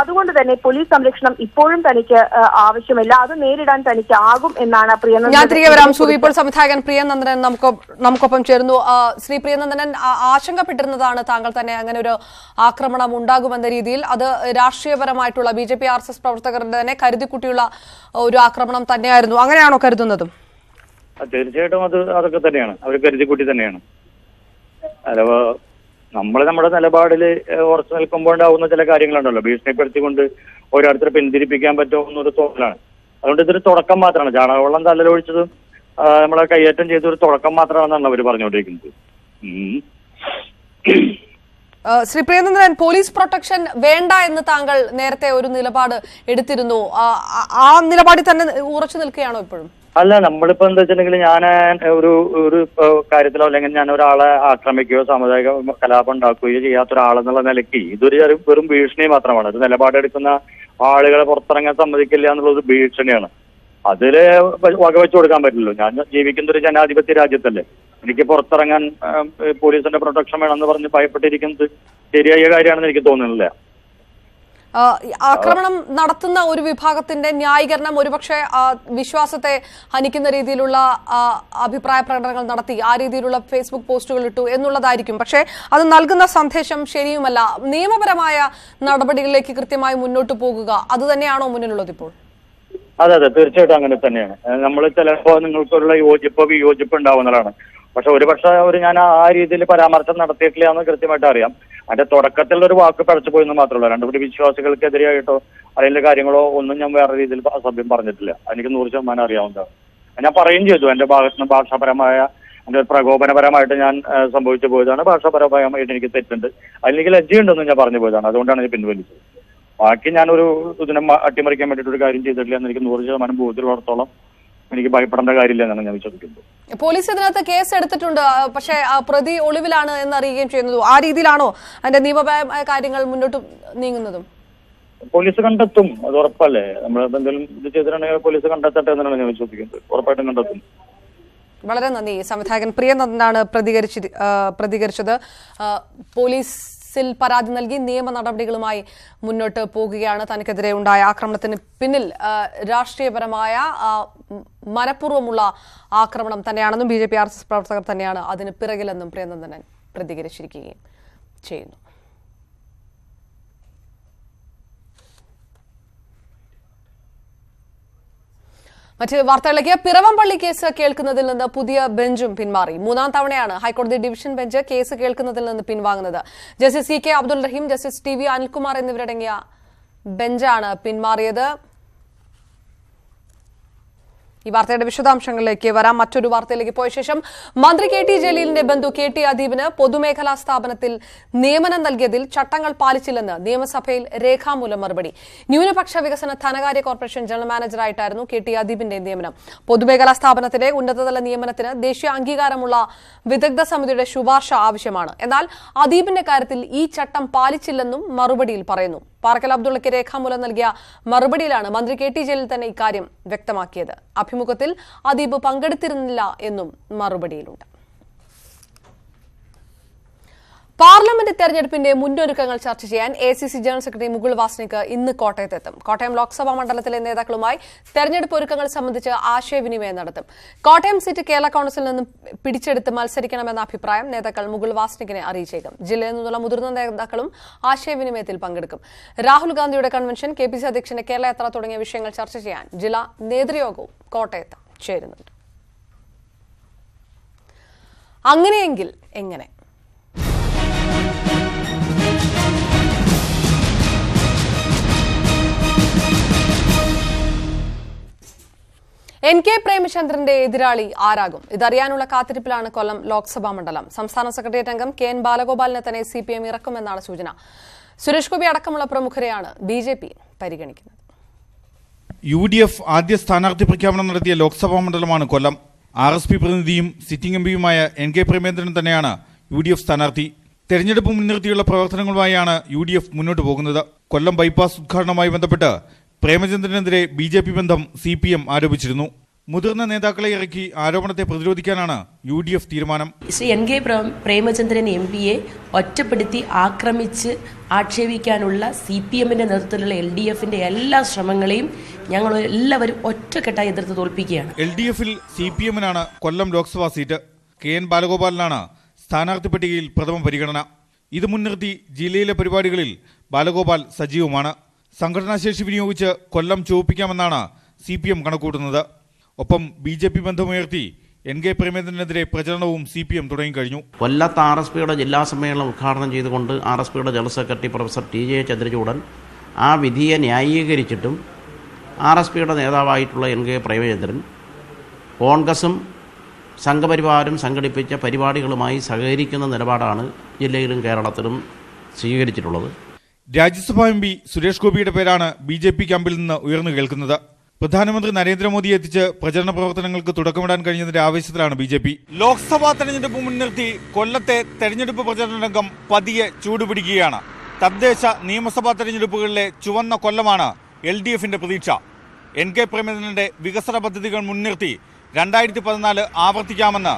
അതുകൊണ്ട് തന്നെ പോലീസ് സംരക്ഷണം ഇപ്പോഴും തനിക്ക് ആവശ്യമില്ല. അത് നേരിടാൻ തനിക്ക് ആകും എന്നാണ് പ്രിയനന്ദനൻ. ഞാൻ തിരികെ വരാം. ഇപ്പോൾ സംവിധായകൻ പ്രിയനന്ദനൻ നമുക്കൊപ്പം ചേരുന്നു. ശ്രീ പ്രിയനന്ദനൻ, ആശങ്കപ്പെട്ടിരുന്നതാണ് താങ്കൾ തന്നെ അങ്ങനെ ഒരു ആക്രമണം ഉണ്ടാകുമെന്ന രീതിയിൽ. അത് രാഷ്ട്രീയപരമായിട്ടുള്ള BJP RSS പ്രവർത്തകരുടെ തന്നെ കരുതിക്കുട്ടിയുള്ള ഒരു ആക്രമണം തന്നെയായിരുന്നു. അങ്ങനെയാണോ കരുതുന്നതും? തീർച്ചയായിട്ടും അതൊക്കെ തന്നെയാണ്. അവർ കരുതിക്കുട്ടി തന്നെയാണ്. അഥവാ നമ്മുടെ നിലപാടിൽ ഉറച്ചു നിൽക്കുമ്പോൾ ഉണ്ടാവുന്ന ചില കാര്യങ്ങളുണ്ടല്ലോ, ഭീഷണിപ്പെടുത്തിക്കൊണ്ട് ഓരോരുത്തരെ പിന്തിരിപ്പിക്കാൻ പറ്റുമെന്നൊരു തോന്നലാണ്. അതുകൊണ്ട് ഇതൊരു തുടക്കം മാത്രമാണ്. ചാണകവെള്ളം തലലൊഴിച്ചതും നമ്മളെ കയ്യേറ്റം ചെയ്തൊരു തുടക്കം മാത്രമാണെന്നാണ് അവർ പറഞ്ഞുകൊണ്ടിരിക്കുന്നത്. ശ്രീ പ്രിയനന്ദനൻ, പോലീസ് പ്രൊട്ടക്ഷൻ വേണ്ട എന്ന് താങ്കൾ നേരത്തെ ഒരു നിലപാട് എടുത്തിരുന്നു. ആ നിലപാടിൽ തന്നെ ഉറച്ചു നിൽക്കുകയാണോ ഇപ്പോഴും? അല്ല, നമ്മളിപ്പോ എന്താ വെച്ചിട്ടുണ്ടെങ്കിൽ ഞാൻ ഒരു കാര്യത്തിലോ അല്ലെങ്കിൽ ഞാൻ ഒരാളെ ആക്രമിക്കുകയോ സാമുദായിക കലാപം ഉണ്ടാക്കുകയോ ചെയ്യാത്ത ഒരാളെന്നുള്ള നിലയ്ക്ക് ഇതൊരു വെറും ഭീഷണി മാത്രമാണ്. ഒരു നിലപാടെടുക്കുന്ന ആളുകളെ പുറത്തിറങ്ങാൻ സമ്മതിക്കില്ല എന്നുള്ളത് ഭീഷണിയാണ്. അതില് വകവെച്ചു കൊടുക്കാൻ പറ്റില്ലല്ലോ. ഞാൻ ജീവിക്കുന്ന ഒരു ജനാധിപത്യ രാജ്യത്തല്ലേ. എനിക്ക് പുറത്തിറങ്ങാൻ പോലീസിന്റെ പ്രൊട്ടക്ഷൻ വേണമെന്ന് പറഞ്ഞ് ഭയപ്പെട്ടിരിക്കുന്നത് ശരിയായ കാര്യമാണെന്ന് എനിക്ക് തോന്നുന്നില്ല. ആക്രമണം നടത്തുന്ന ഒരു വിഭാഗത്തിന്റെ ന്യായീകരണം ഒരുപക്ഷെ വിശ്വാസത്തെ ഹനിക്കുന്ന രീതിയിലുള്ള അഭിപ്രായ പ്രകടനങ്ങൾ നടത്തി, ആ രീതിയിലുള്ള ഫേസ്ബുക്ക് പോസ്റ്റുകൾ ഇട്ടു എന്നുള്ളതായിരിക്കും. പക്ഷേ അത് നൽകുന്ന സന്ദേശം ശരിയുമല്ല. നിയമപരമായ നടപടികളിലേക്ക് കൃത്യമായി മുന്നോട്ട് പോകുക, അത് തന്നെയാണോ മുന്നിലുള്ളത് ഇപ്പോൾ? അതെ, തീർച്ചയായിട്ടും അങ്ങനെ തന്നെയാണ്. നമ്മൾ ചിലപ്പോൾ നിങ്ങൾക്കുള്ള വിയോജിപ്പ് ഉണ്ടാവുന്നതാണ്. പക്ഷെ ഒരുപക്ഷെ ഞാൻ ആ രീതിയിൽ പരാമർശം നടത്തിയിട്ടില്ല എന്ന് കൃത്യമായിട്ട് അറിയാം. അതിന്റെ തുടക്കത്തിലുള്ള ഒരു വാക്ക് പഴച്ചു പോയെന്ന് മാത്രമല്ല. രണ്ടുപടി വിശ്വാസികൾക്കെതിരെയായിട്ടോ അല്ലെങ്കിൽ കാര്യങ്ങളോ ഒന്നും ഞാൻ വേറെ രീതിയിൽ അസഭ്യം പറഞ്ഞിട്ടില്ല. എനിക്ക് 100% അറിയാവുന്നതാണ്. ഞാൻ പറയുകയും ചെയ്തു, എന്റെ ഭാഗത്തുനിന്ന് ഭാഷാപരമായ എന്റെ പ്രകോപനപരമായിട്ട് ഞാൻ സംഭവിച്ചു പോയതാണ്. ഭാഷാപരമായിട്ട് എനിക്ക് തെറ്റുണ്ട്, അതിലെനിക്ക് ലജ്ജയുണ്ടെന്ന് ഞാൻ പറഞ്ഞു പോയതാണ്. അതുകൊണ്ടാണ് ഞാൻ പിൻവലിച്ചത്. ബാക്കി ഞാനൊരു ഇതിനെ അട്ടിമറിക്കാൻ വേണ്ടിയിട്ടൊരു കാര്യം ചെയ്തിട്ടില്ല എന്ന് എനിക്ക് 100% ബോധ്യമുള്ളിടത്തോളം എനിക്ക് ഭയപ്പെടേണ്ട കാര്യമില്ല എന്നാണ് ഞാൻ വിശ്വസിക്കുന്നത്. പോലീസ് ഇതിനകത്ത് കേസ് എടുത്തിട്ടുണ്ട്, പക്ഷേ പ്രതി ഒളിവിലാണ് എന്ന് അറിയുകയും ചെയ്യുന്നത്. ആ രീതിയിലാണോ അതിന്റെ നിയമപരമായ കാര്യങ്ങൾ മുന്നോട്ട് നീങ്ങുന്നതും? പോലീസ് കണ്ടെത്തും, അത് ഉറപ്പല്ലേ. നമ്മൾ എന്തെങ്കിലും ഇത് ചെയ്തിട്ടുണ്ടെങ്കിൽ പോലീസ് കണ്ടെത്തട്ടെ എന്നാണ് ഞാൻ വിശ്വസിക്കുന്നത്. ഉറപ്പായിട്ടും കണ്ടെത്തും. വളരെ നന്ദി. സംവിധായകൻ പ്രിയനന്ദനാണ് പ്രതികരിച്ചത്. പോലീസിൽ പരാതി നൽകി നിയമ നടപടികളുമായി മുന്നോട്ട് പോകുകയാണ്. തനിക്കെതിരെ ഉണ്ടായ ആക്രമണത്തിന് പിന്നിൽ രാഷ്ട്രീയപരമായ മനഃപൂർവ്വമുള്ള ആക്രമണം തന്നെയാണെന്നും BJP RSS പ്രവർത്തകർ തന്നെയാണ് അതിന് പിറകിലെന്നും പ്രിയനന്ദനൻ പ്രതികരിച്ചിരിക്കുകയും ചെയ്യുന്നു. മറ്റ് വാർത്തകളിലേക്ക്. പിറവംപള്ളി കേസ് കേൾക്കുന്നതിൽ നിന്ന് പുതിയ ബെഞ്ചും പിന്മാറി. 3ാം തവണയാണ് ഹൈക്കോടതി ഡിവിഷൻ ബെഞ്ച് കേസ് കേൾക്കുന്നതിൽ നിന്ന് പിൻവാങ്ങുന്നത്. ജസ്റ്റിസ് CK അബ്ദുൽ റഹീം, ജസ്റ്റിസ് TV അനിൽകുമാർ എന്നിവരടങ്ങിയ ബെഞ്ചാണ് പിന്മാറിയത്. ഈ വാർത്തയുടെ വിശദാംശങ്ങളിലേക്ക് വരാം. മറ്റൊരു വാർത്തയിലേക്ക് പോയ ശേഷം മന്ത്രി KT ജലീലിന്റെ ബന്ധു KT അദീബിന് പൊതുമേഖലാ സ്ഥാപനത്തിൽ നിയമനം നൽകിയതിൽ ചട്ടങ്ങൾ പാലിച്ചില്ലെന്ന് നിയമസഭയിൽ രേഖാമൂലം മറുപടി. ന്യൂനപക്ഷ വികസന ധനകാര്യ കോർപ്പറേഷൻ ജനറൽ മാനേജറായിട്ടായിരുന്നു KT അദീബിന്റെ നിയമനം. പൊതുമേഖലാ സ്ഥാപനത്തിലെ ഉന്നതതല നിയമനത്തിന് ദേശീയ അംഗീകാരമുള്ള വിദഗ്ധ സമിതിയുടെ ശുപാർശ ആവശ്യമാണ്. എന്നാൽ അദീബിന്റെ കാര്യത്തിൽ ഈ ചട്ടം പാലിച്ചില്ലെന്നും മറുപടിയിൽ പറയുന്നു. പാറക്കൽ അബ്ദുള്ളയ്ക്ക് രേഖാമൂലം നൽകിയ മറുപടിയിലാണ് മന്ത്രി KT ജലീൽ തന്നെ ഇക്കാര്യം വ്യക്തമാക്കിയത്. അഭിമുഖത്തിൽ അദീബ് പങ്കെടുത്തിരുന്നില്ല എന്നും മറുപടിയിലുണ്ട്. പാർലമെന്റ് തെരഞ്ഞെടുപ്പിന്റെ മുന്നൊരുക്കങ്ങൾ ചർച്ച ചെയ്യാൻ ACC general secretary Mukul Wasnik ഇന്ന് കോട്ടയത്തെത്തും. കോട്ടയം ലോക്സഭാ മണ്ഡലത്തിലെ നേതാക്കളുമായി തെരഞ്ഞെടുപ്പ് ഒരുക്കങ്ങൾ സംബന്ധിച്ച് ആശയവിനിമയം നടത്തും. കോട്ടയം സീറ്റ് കേരള കോൺഗ്രസിൽ നിന്നും പിടിച്ചെടുത്ത് മത്സരിക്കണമെന്ന അഭിപ്രായം നേതാക്കൾ മുകുൾ വാസ്നികിനെ അറിയിച്ചേക്കും. ജില്ലയിൽ നിന്നുള്ള മുതിർന്ന നേതാക്കളും ആശയവിനിമയത്തിൽ പങ്കെടുക്കും. രാഹുൽ ഗാന്ധിയുടെ കൺവെൻഷൻ, KPC അധ്യക്ഷന്റെ കേരള യാത്ര തുടങ്ങിയ വിഷയങ്ങൾ ചർച്ച ചെയ്യാൻ ജില്ലാ നേതൃയോഗവും കോട്ടയത്ത് ചേരുന്നുണ്ട്. അങ്ങനെയെങ്കിൽ എങ്ങനെ? NK പ്രേമചന്ദ്രന്റെ എതിരാളി ആരാകും? ഇതറിയാനുള്ള കാത്തിരിപ്പിലാണ് കൊല്ലം ലോക്സഭാ മണ്ഡലം. സംസ്ഥാന സെക്രട്ടേറിയറ്റ് അംഗം KN ബാലഗോപാലിനെ തന്നെ CPM ഇറക്കുമെന്നാണ് സൂചന. സുരേഷ് ഗോപി അടക്കമുള്ള പ്രമുഖരെയാണ് BJP പരിഗണിക്കുന്നത്. UDF ആദ്യ സ്ഥാനാർത്ഥി പ്രഖ്യാപനം നടത്തിയ ലോക്സഭാ മണ്ഡലമാണ് കൊല്ലം. RSP പ്രതിനിധിയും സിറ്റിംഗ് എംപിയുമായ NK പ്രേമചന്ദ്രൻ തന്നെയാണ് UDF സ്ഥാനാർത്ഥി. തെരഞ്ഞെടുപ്പ് മുൻനിർത്തിയുള്ള പ്രവർത്തനങ്ങളുമായാണ് UDF മുന്നോട്ട് പോകുന്നത്. കൊല്ലം ബൈപ്പാസ് ഉദ്ഘാടനവുമായി ബന്ധപ്പെട്ട് പ്രേമചന്ദ്രനെതിരെ BJP ബന്ധം CPM ആരോപിച്ചിരുന്നു. മുതിർന്ന നേതാക്കളെ ഇറക്കി ആരോപണത്തെ പ്രതിരോധിക്കാനാണ് UDF തീരുമാനം. ശ്രീ NK പ്രേമചന്ദ്രൻ MP-യെ ഒറ്റപ്പെടുത്തി ആക്രമിച്ച് ആക്ഷേപിക്കാനുള്ള CPM-ന്റെ നേതൃത്വത്തിലുള്ള LDF-ന്റെ എല്ലാ ശ്രമങ്ങളെയും ഞങ്ങൾ എല്ലാവരും ഒറ്റക്കെട്ടായി എതിർത്ത് തോൽപ്പിക്കുകയാണ്. LDF-ൽ CPM-നാണ് കൊല്ലം ലോക്സഭാ സീറ്റ്. KN ബാലഗോപാലിനാണ് സ്ഥാനാർത്ഥി പട്ടികയിൽ പ്രഥമ പരിഗണന. ഇത് മുൻനിർത്തി ജില്ലയിലെ പരിപാടികളിൽ ബാലഗോപാൽ സജീവമാണ്. സംഘടനാശേഷി വിനിയോഗിച്ച് കൊല്ലം ചുവപ്പിക്കാമെന്നാണ് CPM കണക്കൂട്ടുന്നത്. ഒപ്പം BJP ബന്ധമുയർത്തി NK പ്രേമചന്ദ്രനെതിരെ പ്രചരണവും CPM തുടങ്ങിക്കഴിഞ്ഞു. കൊല്ലത്ത് RSPയുടെ ജില്ലാ സമ്മേളനം ഉദ്ഘാടനം ചെയ്തുകൊണ്ട് RSPയുടെ general secretary professor TJ Chandrachoodan ആ വിധിയെ ന്യായീകരിച്ചിട്ടും RSPയുടെ നേതാവായിട്ടുള്ള NK പ്രേമചന്ദ്രൻ കോൺഗ്രസും സംഘപരിവാരം സംഘടിപ്പിച്ച പരിപാടികളുമായി സഹകരിക്കുന്ന നിലപാടാണ് ജില്ലയിലും കേരളത്തിലും സ്വീകരിച്ചിട്ടുള്ളത്. രാജ്യസഭാ MP സുരേഷ് ഗോപിയുടെ പേരാണ് BJP ക്യാമ്പിൽ നിന്ന് ഉയർന്നു കേൾക്കുന്നത്. പ്രധാനമന്ത്രി നരേന്ദ്രമോദിയെ എത്തിച്ച് പ്രചരണ പ്രവർത്തനങ്ങൾക്ക് തുടക്കമിടാൻ കഴിഞ്ഞതിന്റെ ആവേശത്തിലാണ് BJP. ലോക്സഭാ തെരഞ്ഞെടുപ്പ് മുൻനിർത്തി കൊല്ലത്തെ തെരഞ്ഞെടുപ്പ് പ്രചരണ രംഗം പതിയെ ചൂടുപിടിക്കുകയാണ്. തദ്ദേശ നിയമസഭാ തെരഞ്ഞെടുപ്പുകളിലെ ചുവന്ന കൊല്ലമാണ് LDF-ന്റെ പ്രതീക്ഷ. NK പ്രേമചന്ദ്രന്റെ വികസന പദ്ധതികൾ മുൻനിർത്തി 2014 ആവർത്തിക്കാമെന്ന്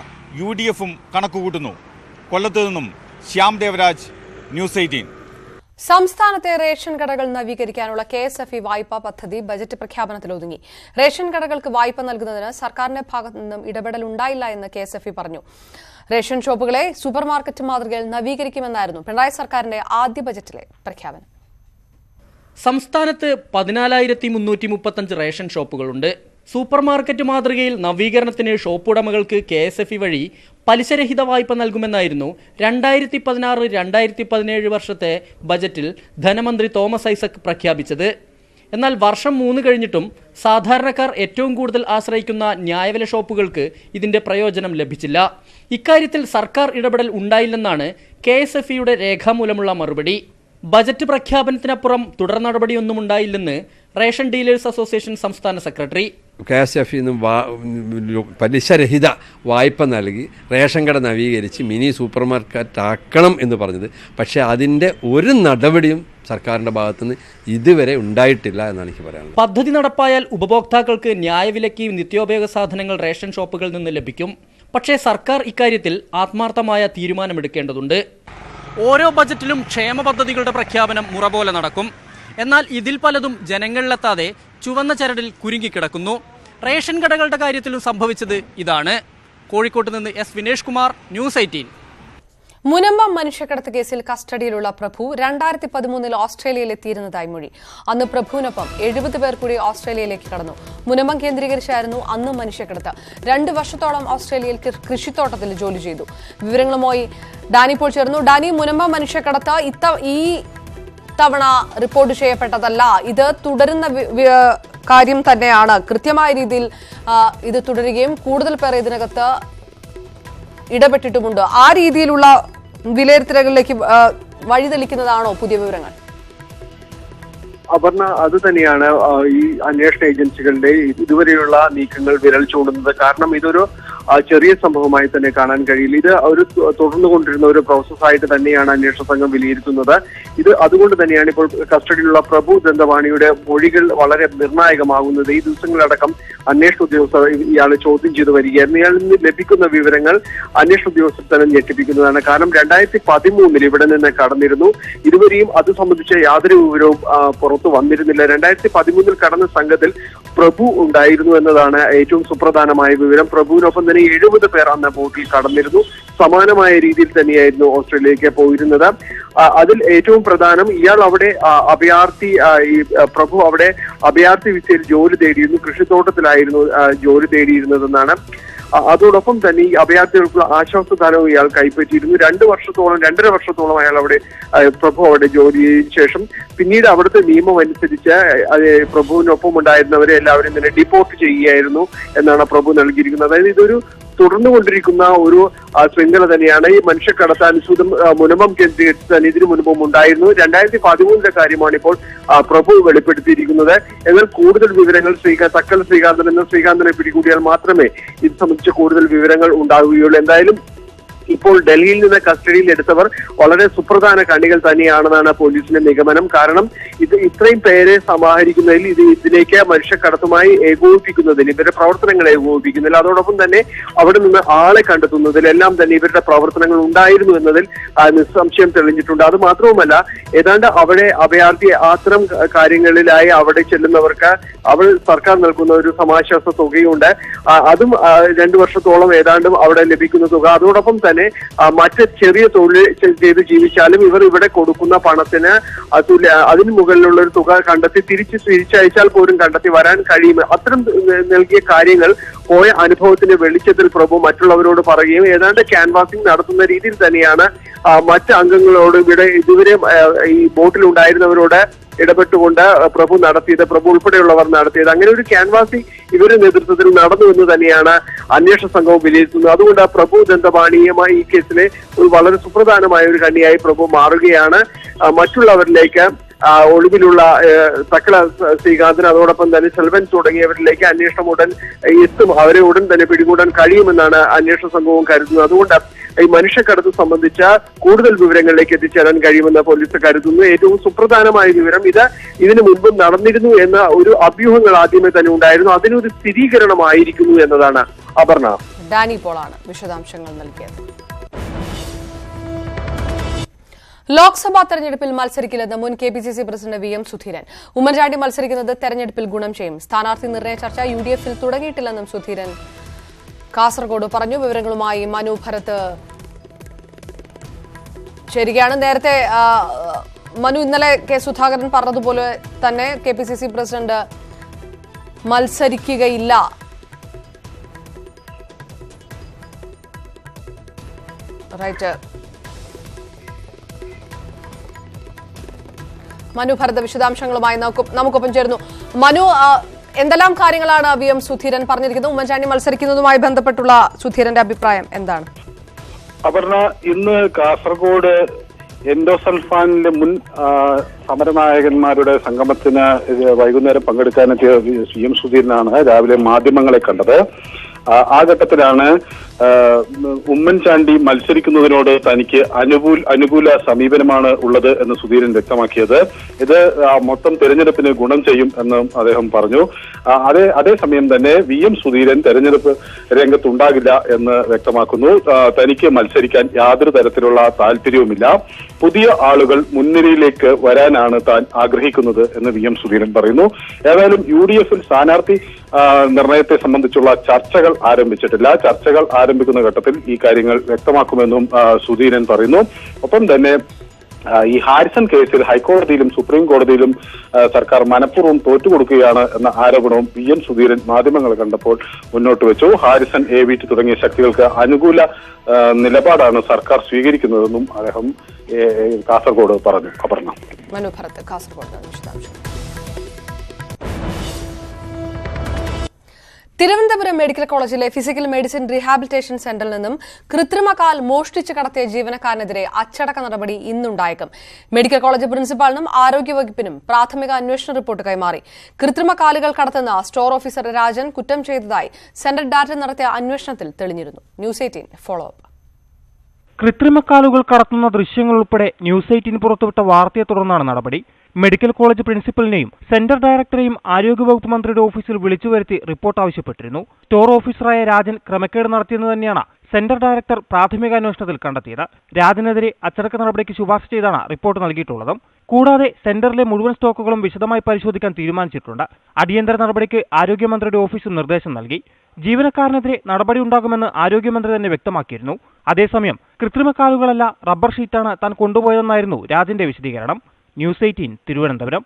UDF-ഉം കണക്കുകൂട്ടുന്നു. കൊല്ലത്ത് നിന്നും ശ്യാം ദേവരാജ്, News 18. സംസ്ഥാനത്തെ റേഷൻ കടകൾ നവീകരിക്കാനുള്ള KSFE വായ്പാ പദ്ധതി ബജറ്റ് പ്രഖ്യാപനത്തിൽ ഒതുങ്ങി. റേഷൻ കടകൾക്ക് വായ്പ നൽകുന്നതിന് സർക്കാരിന്റെ ഭാഗത്തു നിന്നും ഇടപെടൽ ഉണ്ടായില്ല എന്ന് KSFE പറഞ്ഞു. റേഷൻ ഷോപ്പുകളെ സൂപ്പർമാർക്കറ്റ് മാതൃകയിൽ നവീകരിക്കുമെന്നായിരുന്നു പിണറായി സർക്കാരിന്റെ ആദ്യ ബജറ്റിലെ പ്രഖ്യാപനം. സംസ്ഥാനത്ത് 14,335 റേഷൻ ഷോപ്പുകളുണ്ട്. സൂപ്പർമാർക്കറ്റ് മാതൃകയിൽ നവീകരണത്തിന് ഷോപ്പ് ഉടമകൾക്ക് KSFE വഴി പലിശരഹിത വായ്പ നൽകുമെന്നായിരുന്നു 2016-2017 വർഷത്തെ ബജറ്റിൽ ധനമന്ത്രി തോമസ് ഐസക് പ്രഖ്യാപിച്ചത്. എന്നാൽ വർഷം 3 കഴിഞ്ഞിട്ടും സാധാരണക്കാർ ഏറ്റവും കൂടുതൽ ആശ്രയിക്കുന്ന ന്യായവില ഷോപ്പുകൾക്ക് ഇതിന്റെ പ്രയോജനം ലഭിച്ചില്ല. ഇക്കാര്യത്തിൽ സർക്കാർ ഇടപെടൽ ഉണ്ടായില്ലെന്നാണ് KSFEയുടെ രേഖാമൂലമുള്ള മറുപടി. ബജറ്റ് പ്രഖ്യാപനത്തിനപ്പുറം തുടർ നടപടിയൊന്നും ഉണ്ടായില്ലെന്ന് റേഷൻ ഡീലേഴ്സ് അസോസിയേഷൻ സംസ്ഥാന സെക്രട്ടറി. KSFE പലിശരഹിത വായ്പ നൽകി റേഷൻ കട നവീകരിച്ച് മിനി സൂപ്പർ മാർക്കറ്റ് ആക്കണം എന്ന് പറഞ്ഞത്. പക്ഷേ അതിൻ്റെ ഒരു നടപടിയും സർക്കാരിൻ്റെ ഭാഗത്തുനിന്ന് ഇതുവരെ ഉണ്ടായിട്ടില്ല എന്നാണ് എനിക്ക് പറയാനുള്ളത്. പദ്ധതി നടപ്പായാൽ ഉപഭോക്താക്കൾക്ക് ന്യായവിലയ്ക്ക് നിത്യോപയോഗ സാധനങ്ങൾ റേഷൻ ഷോപ്പുകളിൽ നിന്ന് ലഭിക്കും. പക്ഷേ സർക്കാർ ഇക്കാര്യത്തിൽ ആത്മാർത്ഥമായ തീരുമാനമെടുക്കേണ്ടതുണ്ട്. ഓരോ ബജറ്റിലും ക്ഷേമ പദ്ധതികളുടെ പ്രഖ്യാപനം മുറ പോലെ നടക്കും. എന്നാൽ ഇതിൽ പലതും ജനങ്ങളിലെത്താതെ ചുവന്ന ചരടിൽ കുരുങ്ങിക്കിടക്കുന്നു. റേഷൻ കടകളുടെ കാര്യത്തിലും സംഭവിച്ചത് ഇതാണ്. കോഴിക്കോട്ട് നിന്ന് S വിനേഷ് കുമാർ, News 18. മുനമ്പം മനുഷ്യക്കടത്ത് കേസിൽ കസ്റ്റഡിയിലുള്ള പ്രഭു 2013 ഓസ്ട്രേലിയയിൽ എത്തിയിരുന്നതായി മൊഴി. അന്ന് പ്രഭുവിനൊപ്പം 70 പേർ കൂടി ഓസ്ട്രേലിയയിലേക്ക് കടന്നു. മുനമ്പം കേന്ദ്രീകരിച്ചായിരുന്നു അന്ന് മനുഷ്യക്കടത്ത്. 2 വർഷത്തോളം ഓസ്ട്രേലിയയിൽ കൃഷിത്തോട്ടത്തിൽ ജോലി ചെയ്തു. വിവരങ്ങളുമായി ഡാനി ഇപ്പോൾ ചേർന്നു. ഡാനി, മുനമ്പം മനുഷ്യക്കടത്ത് ഈ തവണ റിപ്പോർട്ട് ചെയ്യപ്പെട്ടതല്ല, ഇത് തുടരുന്ന കാര്യം തന്നെയാണ്. കൃത്യമായ രീതിയിൽ ഇത് തുടരുകയും കൂടുതൽ പേർ ഇതിനകത്ത് ഇടപെട്ടിട്ടുമുണ്ട്. ആ രീതിയിലുള്ള വിലയിരുത്തലുകളിലേക്ക് വഴിതെളിക്കുന്നതാണോ പുതിയ വിവരങ്ങൾ? അപർണ, അത് തന്നെയാണ് ഈ അന്വേഷണ ഏജൻസികളുടെ ഇതുവരെയുള്ള നീക്കങ്ങൾ വിരൽ ചൂണ്ടുന്നത്. കാരണം ഇതൊരു ചെറിയ സംഭവമായി തന്നെ കാണാൻ കഴിയില്ല. ഇത് ഒരു തുടർന്നുകൊണ്ടിരുന്ന ഒരു പ്രോസസ്സായിട്ട് തന്നെയാണ് അന്വേഷണ സംഘം വിലയിരുത്തുന്നത്. ഇത് അതുകൊണ്ട് തന്നെയാണ് ഇപ്പോൾ കസ്റ്റഡിയിലുള്ള പ്രഭു ദന്തവാണിയുടെ മൊഴികൾ വളരെ നിർണായകമാകുന്നത്. ഈ ദിവസങ്ങളടക്കം അന്വേഷണ ഉദ്യോഗസ്ഥർ ഇയാളെ ചോദ്യം ചെയ്തു വരികയായിരുന്നു. ഇയാളിൽ നിന്ന് ലഭിക്കുന്ന വിവരങ്ങൾ അന്വേഷണ ഉദ്യോഗസ്ഥർ തന്നെ ഞെട്ടിപ്പിക്കുന്നതാണ്. കാരണം 2013 ഇവിടെ നിന്ന് കടന്നിരുന്നു. ഇതുവരെയും അത് സംബന്ധിച്ച യാതൊരു വിവരവും പുറത്തു വന്നിരുന്നില്ല. 2013 കടന്ന സംഘത്തിൽ പ്രഭു ഉണ്ടായിരുന്നു എന്നതാണ് ഏറ്റവും സുപ്രധാനമായ വിവരം. പ്രഭുവിനൊപ്പം തന്നെ 70 പേർ അന്ന് ബോട്ടിൽ കടന്നിരുന്നു. സമാനമായ രീതിയിൽ തന്നെയായിരുന്നു ഓസ്ട്രേലിയയിലേക്ക് പോയിരുന്നത്. അതിൽ ഏറ്റവും പ്രധാനം ഇയാൾ അവിടെ അഭയാർത്ഥി പ്രഭു അവിടെ അഭയാർത്ഥി വിസയിൽ ജോലി തേടിയിരുന്നു. കൃഷിത്തോട്ടത്തിലായിരുന്നു ജോലി തേടിയിരുന്നതെന്നാണ്. അതോടൊപ്പം തന്നെ ഈ അഭയാർത്ഥികൾക്കുള്ള ആശ്വാസധനവും ഇയാൾ കൈപ്പറ്റിയിരുന്നു. 2.5 വർഷത്തോളം അയാൾ അവിടെ പ്രഭു അവിടെ ജോലി ചെയ്തതിനു ശേഷം പിന്നീട് അവിടുത്തെ നിയമം അനുസരിച്ച് പ്രഭുവിനൊപ്പം ഉണ്ടായിരുന്നവരെ എല്ലാവരും തന്നെ ഡിപ്പോർട്ട് ചെയ്യുകയായിരുന്നു എന്നാണ് പ്രഭു നൽകിയിരിക്കുന്നത്. അതായത് ഇതൊരു തുടർന്നുകൊണ്ടിരിക്കുന്ന ഒരു ശൃംഖല തന്നെയാണ്. ഈ മനുഷ്യക്കടത്ത് അനുസൂതം മുനമ്പം കേന്ദ്രീകരിച്ച് തന്നെ ഇതിനു മുൻപും ഉണ്ടായിരുന്നു. 2013 കാര്യമാണ് ഇപ്പോൾ പ്രഭു വെളിപ്പെടുത്തിയിരിക്കുന്നത്. എന്നാൽ കൂടുതൽ വിവരങ്ങൾ തക്കൽ ശ്രീകാന്തനെ പിടികൂടിയാൽ മാത്രമേ ഇത് സംബന്ധിച്ച് കൂടുതൽ വിവരങ്ങൾ ഉണ്ടാവുകയുള്ളൂ. എന്തായാലും ഇപ്പോൾ ഡൽഹിയിൽ നിന്ന് കസ്റ്റഡിയിൽ എടുത്തവർ വളരെ സുപ്രധാന കണ്ണികൾ തന്നെയാണെന്നാണ് പോലീസിന്റെ നിഗമനം. കാരണം ഇത് ഇത്രയും പേരെ സമാഹരിക്കുന്നതിൽ ഇതിലേക്ക് മനുഷ്യക്കടത്തുമായി ഏകോപിപ്പിക്കുന്നതിൽ ഇവരുടെ പ്രവർത്തനങ്ങൾ ഏകോപിപ്പിക്കുന്നതിൽ അതോടൊപ്പം തന്നെ അവിടെ നിന്ന് ആളെ കണ്ടെത്തുന്നതിലെല്ലാം തന്നെ ഇവരുടെ പ്രവർത്തനങ്ങൾ ഉണ്ടായിരുന്നു എന്നതിൽ നിസ്സംശയം തെളിഞ്ഞിട്ടുണ്ട്. അത് മാത്രവുമല്ല ഏതാണ്ട് അവിടെ അഭയാർത്ഥി അത്തരം കാര്യങ്ങളിലായി അവിടെ ചെല്ലുന്നവർക്ക് സർക്കാർ നൽകുന്ന ഒരു സമാശ്വാസ തുകയുണ്ട്. അതും 2 വർഷത്തോളം ഏതാണ്ടും അവിടെ ലഭിക്കുന്ന തുക. അതോടൊപ്പം തന്നെ മറ്റ് ചെറിയ തൊഴിൽ ചെയ്ത് ജീവിച്ചാലും ഇവർ ഇവിടെ കൊടുക്കുന്ന പണത്തിന് അതിന് മുകളിലുള്ള ഒരു തുക കണ്ടെത്തി തിരിച്ചയച്ചാൽ പോലും കണ്ടെത്തി വരാൻ കഴിയും. അത്തരം നൽകിയ കാര്യങ്ങൾ പോയ അനുഭവത്തിന്റെ വെളിച്ചത്തിൽ പ്രഭു മറ്റുള്ളവരോട് പറയുകയും ഏതാണ്ട് ക്യാൻവാസിംഗ് നടത്തുന്ന രീതിയിൽ തന്നെയാണ് മറ്റ് അംഗങ്ങളോട് ഇതുവരെ ഈ ബോട്ടിലുണ്ടായിരുന്നവരോട് ഇടപെട്ടുകൊണ്ട് പ്രഭു ഉൾപ്പെടെയുള്ളവർ നടത്തിയത്. അങ്ങനെ ഒരു ക്യാൻവാസിംഗ് ഇവരുടെ നേതൃത്വത്തിൽ നടന്നു എന്ന് തന്നെയാണ് അന്വേഷണ സംഘവും വിലയിരുത്തുന്നത്. അതുകൊണ്ട് പ്രഭു ദന്തവാണിയുമായി ഈ കേസിലെ ഒരു വളരെ സുപ്രധാനമായ ഒരു കണ്ണിയായി പ്രഭു മാറുകയാണ്. മറ്റുള്ളവരിലേക്ക് ഒളിവിലുള്ള സകല ശ്രീകാന്തൻ അതോടൊപ്പം തന്നെ സെൽവൻ തുടങ്ങിയവരിലേക്ക് അന്വേഷണം ഉടൻ എത്തും. അവരെ ഉടൻ തന്നെ പിടികൂടാൻ കഴിയുമെന്നാണ് അന്വേഷണ സംഘവും കരുതുന്നത്. അതുകൊണ്ട് ഈ മനുഷ്യക്കടത്ത് സംബന്ധിച്ച കൂടുതൽ വിവരങ്ങളിലേക്ക് എത്തിച്ചേരാൻ കഴിയുമെന്ന് പോലീസ് കരുതുന്നു. ഏറ്റവും സുപ്രധാനമായ വിവരം ഇതിനു മുൻപും നടന്നിരുന്നു എന്ന ഒരു അഭ്യൂഹങ്ങൾ ആദ്യമേ തന്നെ ഉണ്ടായിരുന്നു. അതിനൊരു സ്ഥിരീകരണമായിരിക്കുന്നു എന്നതാണ്. അപർണ, ഡാനി പോളാണ് വിശദാംശങ്ങൾ നൽകിയത്. ലോക്സഭാ തെരഞ്ഞെടുപ്പിൽ മത്സരിക്കില്ലെന്ന് മുൻ KPCC president VM Sudheeran. Oommen Chandy മത്സരിക്കുന്നത് തെരഞ്ഞെടുപ്പിൽ ഗുണം ചെയ്യും. സ്ഥാനാർത്ഥി നിർണയ ചർച്ച UDF-ൽ തുടങ്ങിയിട്ടില്ലെന്നും സുധീരൻ കാസർഗോഡ് പറഞ്ഞു. വിവരങ്ങളുമായി മനു ഭരത് ശരിയാണ്. നേരത്തെ മനു, ഇന്നലെ കെ സുധാകരൻ പറഞ്ഞതുപോലെ തന്നെ KPCC പ്രസിഡന്റ് മത്സരിക്കുകയില്ല. റൈറ്റ്. മനു ഭരത് വിശദാംശങ്ങളുമായി നമുക്കൊപ്പം ചേരുന്നു. മനു, എന്തെല്ലാം കാര്യങ്ങളാണ് VM സുധീരൻ പറഞ്ഞിരിക്കുന്നത്? ഉമ്മൻചാണ്ടി മത്സരിക്കുന്നതുമായി ബന്ധപ്പെട്ടുള്ള സുധീരന്റെ അഭിപ്രായം എന്താണ്? അപർണ, ഇന്ന് കാസർഗോഡ് എൻഡോസൾഫാനിലെ മുൻ സമരനായകന്മാരുടെ സംഗമത്തിന് വൈകുന്നേരം പങ്കെടുക്കാനെത്തിയ VM സുധീരനാണ് രാവിലെ മാധ്യമങ്ങളെ കണ്ടത്. ആ ഘട്ടത്തിലാണ് ഉമ്മൻചാണ്ടി മത്സരിക്കുന്നതിനോട് തനിക്ക് അനുകൂല സമീപനമാണ് ഉള്ളത് എന്ന് സുധീരൻ വ്യക്തമാക്കിയത്. ഇത് മൊത്തം തെരഞ്ഞെടുപ്പിന് ഗുണം ചെയ്യും എന്നും അദ്ദേഹം പറഞ്ഞു. അതേസമയം തന്നെ VM സുധീരൻ തെരഞ്ഞെടുപ്പ് രംഗത്തുണ്ടാകില്ല എന്ന് വ്യക്തമാക്കുന്നു. തനിക്ക് മത്സരിക്കാൻ യാതൊരു തരത്തിലുള്ള താല്പര്യവുമില്ല. പുതിയ ആളുകൾ മുൻനിരയിലേക്ക് വരാനാണ് താൻ ആഗ്രഹിക്കുന്നത് എന്ന് VM സുധീരൻ പറയുന്നു. ഏതായാലും UDF-ൽ സ്ഥാനാർത്ഥി നിർണയത്തെ സംബന്ധിച്ചുള്ള ചർച്ചകൾ ആരംഭിച്ചിട്ടില്ല. ചർച്ചകൾ ആരംഭിക്കുന്ന ഘട്ടത്തിൽ ഈ കാര്യങ്ങൾ വ്യക്തമാക്കുമെന്നും സുധീരൻ പറയുന്നു. ഒപ്പം തന്നെ ഈ ഹാരിസൺ കേസിൽ ഹൈക്കോടതിയിലും സുപ്രീം കോടതിയിലും സർക്കാർ മനഃപൂർവ്വം തോറ്റുകൊടുക്കുകയാണ് എന്ന ആരോപണവും VM സുധീരൻ മാധ്യമങ്ങൾ കണ്ടപ്പോൾ മുന്നോട്ട് വെച്ചു. ഹാരിസൺ, AVT തുടങ്ങിയ ശക്തികൾക്ക് അനുകൂല നിലപാടാണ് സർക്കാർ സ്വീകരിക്കുന്നതെന്നും അദ്ദേഹം കാസർഗോഡ് പറഞ്ഞു. അപർണ, മനു ഭരത് കാസർഗോഡ്. തിരുവനന്തപുരം മെഡിക്കൽ കോളേജിലെ ഫിസിക്കൽ മെഡിസിൻ റീഹാബിലിറ്റേഷൻ സെന്ററിൽ നിന്നും കൃത്രിമകാൽ മോഷ്ടിച്ചു കടത്തിയ ജീവനക്കാരനെതിരെ അച്ചടക്ക നടപടി ഇന്നുണ്ടായേക്കും. മെഡിക്കൽ കോളേജ് പ്രിൻസിപ്പാളിനും ആരോഗ്യവകുപ്പിനും പ്രാഥമിക അന്വേഷണ റിപ്പോർട്ട് കൈമാറി. കൃത്രിമകാലുകൾ കടത്തുന്ന സ്റ്റോർ ഓഫീസർ രാജൻ കുറ്റം ചെയ്തതായി സെന്റർ ഡയറക്ടർ നടത്തിയ അന്വേഷണത്തിൽ തെളിഞ്ഞിരുന്നു. News 18 follow up. കൃത്രിമക്കാലുകൾ കടത്തുന്ന ദൃശ്യങ്ങൾ ഉൾപ്പെടെ ന്യൂസ് 18 പുറത്തുവിട്ട വാർത്തയെ തുടർന്നാണ് നടപടി. മെഡിക്കൽ കോളേജ് പ്രിൻസിപ്പലിനെയും സെന്റർ ഡയറക്ടറെയും ആരോഗ്യവകുപ്പ് മന്ത്രിയുടെ ഓഫീസിൽ വിളിച്ചുവരുത്തി റിപ്പോർട്ട് ആവശ്യപ്പെട്ടിരുന്നു. സ്റ്റോർ ഓഫീസറായ രാജൻ ക്രമക്കേട് നടത്തിയെന്ന് തന്നെയാണ് സെന്റർ ഡയറക്ടർ പ്രാഥമിക അന്വേഷണത്തിൽ കണ്ടെത്തിയത്. രാജനെതിരെ അച്ചടക്ക നടപടിക്ക് ശുപാർശ ചെയ്താണ് റിപ്പോർട്ട് നൽകിയിട്ടുള്ളത്. കൂടാതെ സെന്ററിലെ മുഴുവൻ സ്റ്റോക്കുകളും വിശദമായി പരിശോധിക്കാൻ തീരുമാനിച്ചിട്ടുണ്ട്. അടിയന്തര നടപടിക്ക് ആരോഗ്യമന്ത്രിയുടെ ഓഫീസും നിർദ്ദേശം നൽകി. ജീവനക്കാരനെതിരെ നടപടി ഉണ്ടാകുമെന്ന് ആരോഗ്യമന്ത്രി തന്നെ വ്യക്തമാക്കിയിരുന്നു. അതേസമയം കൃത്രിമക്കാലുകളല്ല, റബ്ബർ ഷീറ്റാണ് താൻ കൊണ്ടുപോയതെന്നായിരുന്നു രാജന്റെ വിശദീകരണം. News 18 Thiruvananthapuram.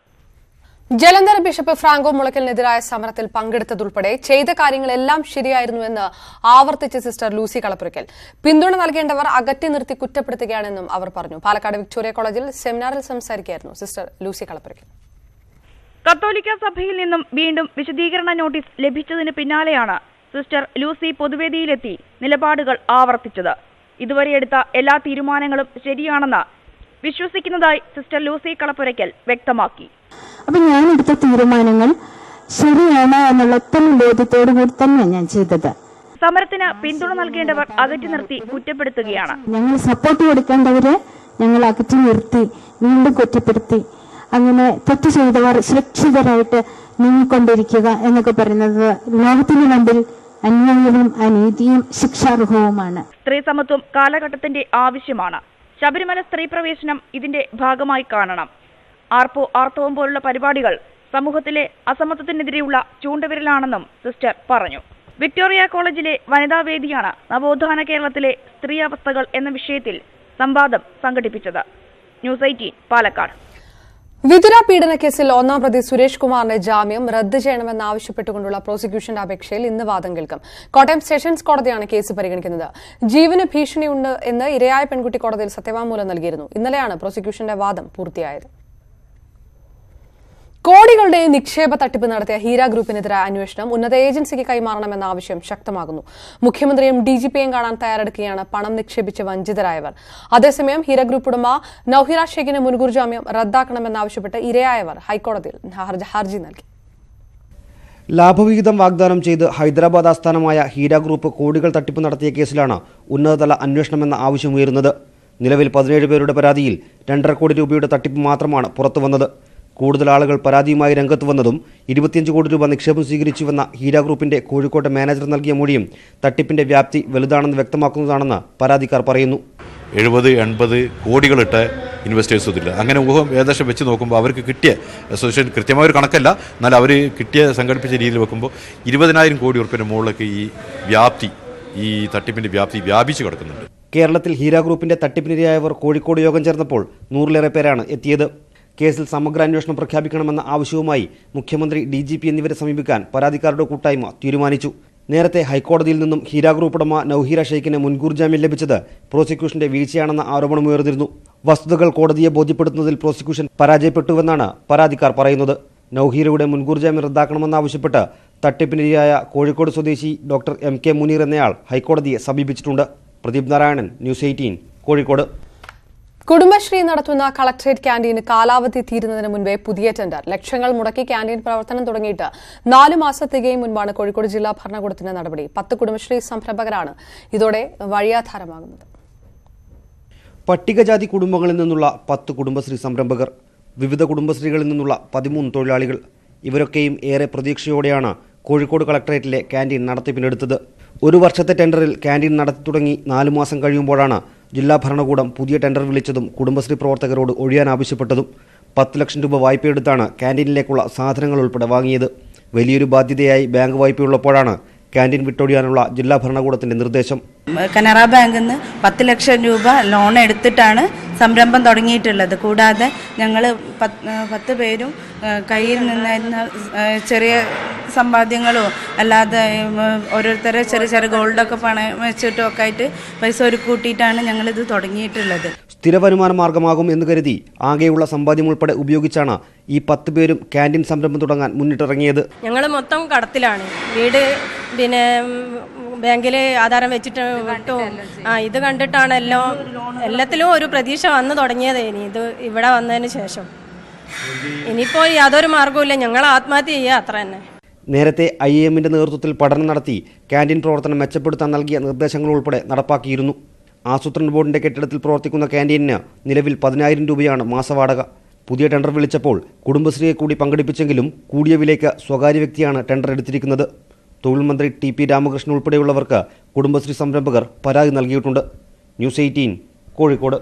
Jalandhar bishop Franco മുളയ്ക്കലിനെതിരായ സമരത്തിൽ പങ്കെടുത്തതുൾപ്പെടെ ചെയ്ത കാര്യങ്ങളെല്ലാം ശരിയായിരുന്നുവെന്ന് ആവർത്തിച്ച സിസ്റ്റർ ലൂസി കളപ്പുരയ്ക്കൽ. പിന്തുണ നൽകേണ്ടവർ അകറ്റി നിർത്തി കുറ്റപ്പെടുത്തുകയാണെന്നും അവർ പറഞ്ഞു. പാലക്കാട് വിക്ടോറിയ കോളേജിൽ സെമിനാറിൽ സംസാരിക്കുകയായിരുന്നു സിസ്റ്റർ ലൂസി കളപ്പുരയ്ക്കൽ. കത്തോലിക്ക സഭയിൽ നിന്നും വീണ്ടും വിശദീകരണ നോട്ടീസ് ലഭിച്ചതിന് പിന്നാലെയാണ് സിസ്റ്റർ ലൂസി പൊതുവേദിയിലെത്തി നിലപാടുകൾ ആവർത്തിച്ചത്. ഇതുവരെ എടുത്ത എല്ലാ തീരുമാനങ്ങളും ശരിയാണെന്ന് വിശ്വസിക്കുന്നതായി സിസ്റ്റർ ലൂസി കളപ്പുരയ്ക്കൽ വ്യക്തമാക്കി. അപ്പൊ ഞാൻ എടുത്ത തീരുമാനങ്ങൾ ശരിയാണ് എന്നുള്ള ഉത്തമ ബോധ്യത്തോടു കൂടി തന്നെയാണ് ഞാൻ ചെയ്തത്. സമരത്തിന് പിന്തുണ നൽകേണ്ടവർ അകറ്റി നിർത്തി കുറ്റപ്പെടുത്തുകയാണ്. ഞങ്ങൾ സപ്പോർട്ട് കൊടുക്കേണ്ടവരെ ഞങ്ങൾ അകറ്റി നിർത്തി വീണ്ടും കുറ്റപ്പെടുത്തി, അങ്ങനെ തെറ്റ് ചെയ്തവർ സുരക്ഷിതരായിട്ട് നീങ്ങിക്കൊണ്ടിരിക്കുക എന്നൊക്കെ പറയുന്നത് ലോകത്തിന് മുമ്പിൽ അന്യായവും അനീതിയും ശിക്ഷാർഹവുമാണ്. സ്ത്രീ സമത്വം കാലഘട്ടത്തിന്റെ ആവശ്യമാണ്. ശബരിമല സ്ത്രീ പ്രവേശനം ഇതിന്റെ ഭാഗമായി കാണണം. ആർത്തവം പോലുള്ള പരിപാടികൾ സമൂഹത്തിലെ അസമത്വത്തിനെതിരെയുള്ള ചൂണ്ടുവിരലാണെന്നും സിസ്റ്റർ പറഞ്ഞു. വിക്ടോറിയ കോളേജിലെ വനിതാ വേദിയാണ് നവോത്ഥാന കേരളത്തിലെ സ്ത്രീ അവസ്ഥകൾ എന്ന വിഷയത്തിൽ സംവാദം സംഘടിപ്പിച്ചത്. ന്യൂസ് 18 പാലക്കാട്. വിതുര പീഡന കേസിൽ ഒന്നാം പ്രതി സുരേഷ് കുമാറിന്റെ ജാമ്യം റദ്ദ് ചെയ്യണമെന്നാവശ്യപ്പെട്ടുകൊണ്ടുള്ള പ്രോസിക്യൂഷന്റെ അപേക്ഷയിൽ ഇന്ന് വാദം കേൾക്കും. കോട്ടയം സെഷൻസ് കോടതിയാണ് കേസ് പരിഗണിക്കുന്നത്. ജീവന് ഭീഷണിയുണ്ട് എന്ന് ഇരയായ പെൺകുട്ടി കോടതിയിൽ സത്യവാങ്മൂലം നൽകിയിരുന്നു. ഇന്നലെയാണ് പ്രോസിക്യൂഷന്റെ വാദം പൂർത്തിയായത്. കോടികളുടെ നിക്ഷേപ തട്ടിപ്പ് നടത്തിയ ഹീര ഗ്രൂപ്പിനെതിരായ അന്വേഷണം ഉന്നത ഏജൻസിക്ക് കൈമാറണമെന്ന ആവശ്യം ശക്തമാകുന്നു. മുഖ്യമന്ത്രിയും ഡിജിപിയും കാണാൻ തയ്യാറെടുക്കുകയാണ് പണം നിക്ഷേപിച്ച് വഞ്ചിതരായവർ. അതേസമയം ഹീര ഗ്രൂപ്പ് ഉടമ നൌഹിറ ഷെയ്ഖിന് മുൻകൂർ ജാമ്യം റദ്ദാക്കണമെന്നാവശ്യപ്പെട്ട് ഇരയായവർ ഹൈക്കോടതിയിൽ ഹർജി നൽകി. ലാഭവിഹിതം വാഗ്ദാനം ചെയ്ത് ഹൈദരാബാദ് ആസ്ഥാനമായ ഹീര ഗ്രൂപ്പ് കോടികൾ തട്ടിപ്പ് നടത്തിയ കേസിലാണ് ഉന്നതതല അന്വേഷണമെന്ന ആവശ്യമുയരുന്നത്. നിലവിൽ 17 പേരുടെ പരാതിയിൽ 2.5 കോടി രൂപയുടെ തട്ടിപ്പ് മാത്രമാണ് പുറത്തുവന്നത്. കൂടുതൽ ആളുകൾ പരാതിയുമായി രംഗത്ത് വന്നതും 25 കോടി രൂപ നിക്ഷേപം സ്വീകരിച്ചുവെന്ന ഹീര ഗ്രൂപ്പിന്റെ കോഴിക്കോട്ടെ മാനേജർ നൽകിയ മൊഴിയും തട്ടിപ്പിന്റെ വ്യാപ്തി വലുതാണെന്ന് വ്യക്തമാക്കുന്നതാണെന്ന് പരാതിക്കാർ പറയുന്നു. 70-80 കോടികളിട്ട് ഇൻവെസ്റ്റേഴ്സ് ഇതില്ല. അങ്ങനെ ഊഹം ഏകദേശം വെച്ച് നോക്കുമ്പോൾ അവർക്ക് കിട്ടിയ അസോസിയേഷൻ കൃത്യമായ ഒരു കണക്കല്ല, എന്നാൽ അവർ കിട്ടിയ സംഘടിപ്പിച്ച രീതിയിൽ വെക്കുമ്പോൾ 20,000 കോടി ഉറുപ്പിൻ്റെ മുകളിലേക്ക് ഈ തട്ടിപ്പിന്റെ വ്യാപ്തി വ്യാപിച്ചു കിടക്കുന്നുണ്ട്. കേരളത്തിൽ ഹീര ഗ്രൂപ്പിന്റെ തട്ടിപ്പിനിരയായവർ കോഴിക്കോട് യോഗം ചേർന്നപ്പോൾ 100-ലേറെ പേരാണ് എത്തിയത്. കേസിൽ സമഗ്ര അന്വേഷണം പ്രഖ്യാപിക്കണമെന്ന ആവശ്യവുമായി മുഖ്യമന്ത്രി, DGP എന്നിവരെ സമീപിക്കാൻ പരാതിക്കാരുടെ കൂട്ടായ്മ തീരുമാനിച്ചു. നേരത്തെ ഹൈക്കോടതിയിൽ നിന്നും ഹീര ഗ്രൂപ്പ് ഉടമ നൌഹിറ ഷെയ്ഖിന് മുൻകൂർ ജാമ്യം ലഭിച്ചത് പ്രോസിക്യൂഷന്റെ വീഴ്ചയാണെന്ന ആരോപണമുയർന്നിരുന്നു. വസ്തുതകൾ കോടതിയെ ബോധ്യപ്പെടുത്തുന്നതിൽ പ്രോസിക്യൂഷൻ പരാജയപ്പെട്ടുവെന്നാണ് പരാതിക്കാർ പറയുന്നത്. നൌഹിറയുടെ മുൻകൂർ ജാമ്യം റദ്ദാക്കണമെന്നാവശ്യപ്പെട്ട് തട്ടിപ്പിനിരയായ കോഴിക്കോട് സ്വദേശി ഡോക്ടർ MK മുനീർ എന്നയാൾ ഹൈക്കോടതിയെ സമീപിച്ചിട്ടുണ്ട്. പ്രദീപ് നാരായണൻ, ന്യൂസ് 18 കോഴിക്കോട്. കുടുംബശ്രീ നടത്തുന്ന കളക്ടറേറ്റ് ക്യാന്റീന് കാലാവധി തീരുന്നതിന് മുൻപേ പുതിയ ടെൻഡർ. ലക്ഷങ്ങൾ മുടക്കി ക്യാന്റീൻ പ്രവർത്തനം തുടങ്ങിയിട്ട് 4 മാസം തികയും മുൻപാണ് കോഴിക്കോട് ജില്ലാ ഭരണകൂടത്തിന്റെ നടപടി. 10 കുടുംബശ്രീ സംരംഭകരാണ് ഇതോടെ വഴിയാധാരമാകുന്നത്. പട്ടികജാതി കുടുംബങ്ങളിൽ നിന്നുള്ള 10 കുടുംബശ്രീ സംരംഭകർ, വിവിധ കുടുംബശ്രീകളിൽ നിന്നുള്ള 13 തൊഴിലാളികൾ, ഇവരൊക്കെയും ഏറെ പ്രതീക്ഷയോടെയാണ് കോഴിക്കോട് കളക്ടറേറ്റിലെ ക്യാന്റീൻ നടത്തിപ്പിനെടുത്തത്. 1 വർഷത്തെ ടെൻഡറിൽ ക്യാന്റീൻ നടത്തി തുടങ്ങി 4 മാസം കഴിയുമ്പോഴാണ് ജില്ലാ ഭരണകൂടം പുതിയ ടെൻഡർ വിളിച്ചതും കുടുംബശ്രീ പ്രവർത്തകരോട് ഒഴിയാൻ ആവശ്യപ്പെട്ടതും. 10 ലക്ഷം രൂപ വായ്പയെടുത്താണ് ക്യാന്റീനിലേക്കുള്ള സാധനങ്ങൾ ഉൾപ്പെടെ വാങ്ങിയത്. വലിയൊരു ബാധ്യതയായി ബാങ്ക് വായ്പയുള്ളപ്പോഴാണ് ക്യാന്റീൻ വിട്ടൊഴിയാനുള്ള ജില്ലാ ഭരണകൂടത്തിന്റെ നിർദ്ദേശം. കനറ ബാങ്കിൽ നിന്ന് 10 ലക്ഷം രൂപ ലോൺ എടുത്തിട്ടാണ് സംരംഭം തുടങ്ങിയിട്ടുള്ളത്. കൂടാതെ ഞങ്ങൾ 10 പേരും കയ്യിൽ നിന്നായിരുന്ന ചെറിയ സമ്പാദ്യങ്ങളോ അല്ലാതെ ഓരോരുത്തരെ ചെറിയ ഗോൾഡൊക്കെ പണം വെച്ചിട്ടും ഒക്കെ ആയിട്ട് പൈസ ഒരു കൂട്ടിയിട്ടാണ് ഞങ്ങളിത് തുടങ്ങിയിട്ടുള്ളത്. സ്ഥിര വരുമാന മാർഗമാകും എന്ന് കരുതി ആകെയുള്ള സമ്പാദ്യം ഉൾപ്പെടെ ഉപയോഗിച്ചാണ് ഈ 10 പേരും ക്യാൻറ്റീൻ സംരംഭം തുടങ്ങാൻ മുന്നിട്ടിറങ്ങിയത്. ഞങ്ങൾ മൊത്തം കടത്തിലാണ്. വീട് പിന്നെ ബാങ്കിൽ ആധാരം വെച്ചിട്ട് വിട്ടു. ഇത് കണ്ടിട്ടാണ് എല്ലാത്തിലും ഒരു പ്രതീക്ഷ വന്നു തുടങ്ങിയത്. ഇത് ഇവിടെ വന്നതിന് ശേഷം ഇനിയിപ്പോൾ യാതൊരു മാർഗവുമില്ല. ഞങ്ങൾ ആത്മഹത്യ ചെയ്യുക, അത്ര തന്നെ. നേരത്തെ IIMന്റെ നേതൃത്വത്തിൽ പഠനം നടത്തി ക്യാൻറ്റീൻ പ്രവർത്തനം മെച്ചപ്പെടുത്താൻ നൽകിയ നിർദ്ദേശങ്ങൾ ഉൾപ്പെടെ നടപ്പാക്കിയിരുന്നു. ആസൂത്രണ ബോർഡിന്റെ കെട്ടിടത്തിൽ പ്രവർത്തിക്കുന്ന ക്യാൻറ്റീനിന് നിലവിൽ 10,000 രൂപയാണ് മാസവാടക. പുതിയ ടെൻഡർ വിളിച്ചപ്പോൾ കുടുംബശ്രീയെ കൂടി പങ്കെടുപ്പിച്ചെങ്കിലും കൂടിയ വിലയ്ക്ക് സ്വകാര്യ വ്യക്തിയാണ് ടെൻഡർ എടുത്തിരിക്കുന്നത്. തൊഴിൽ മന്ത്രി TP രാമകൃഷ്ണൻ ഉൾപ്പെടെയുള്ളവർക്ക് കുടുംബശ്രീ സംരംഭകർ പരാതി നൽകിയിട്ടുണ്ട്. ന്യൂസ് 18 കോഴിക്കോട്.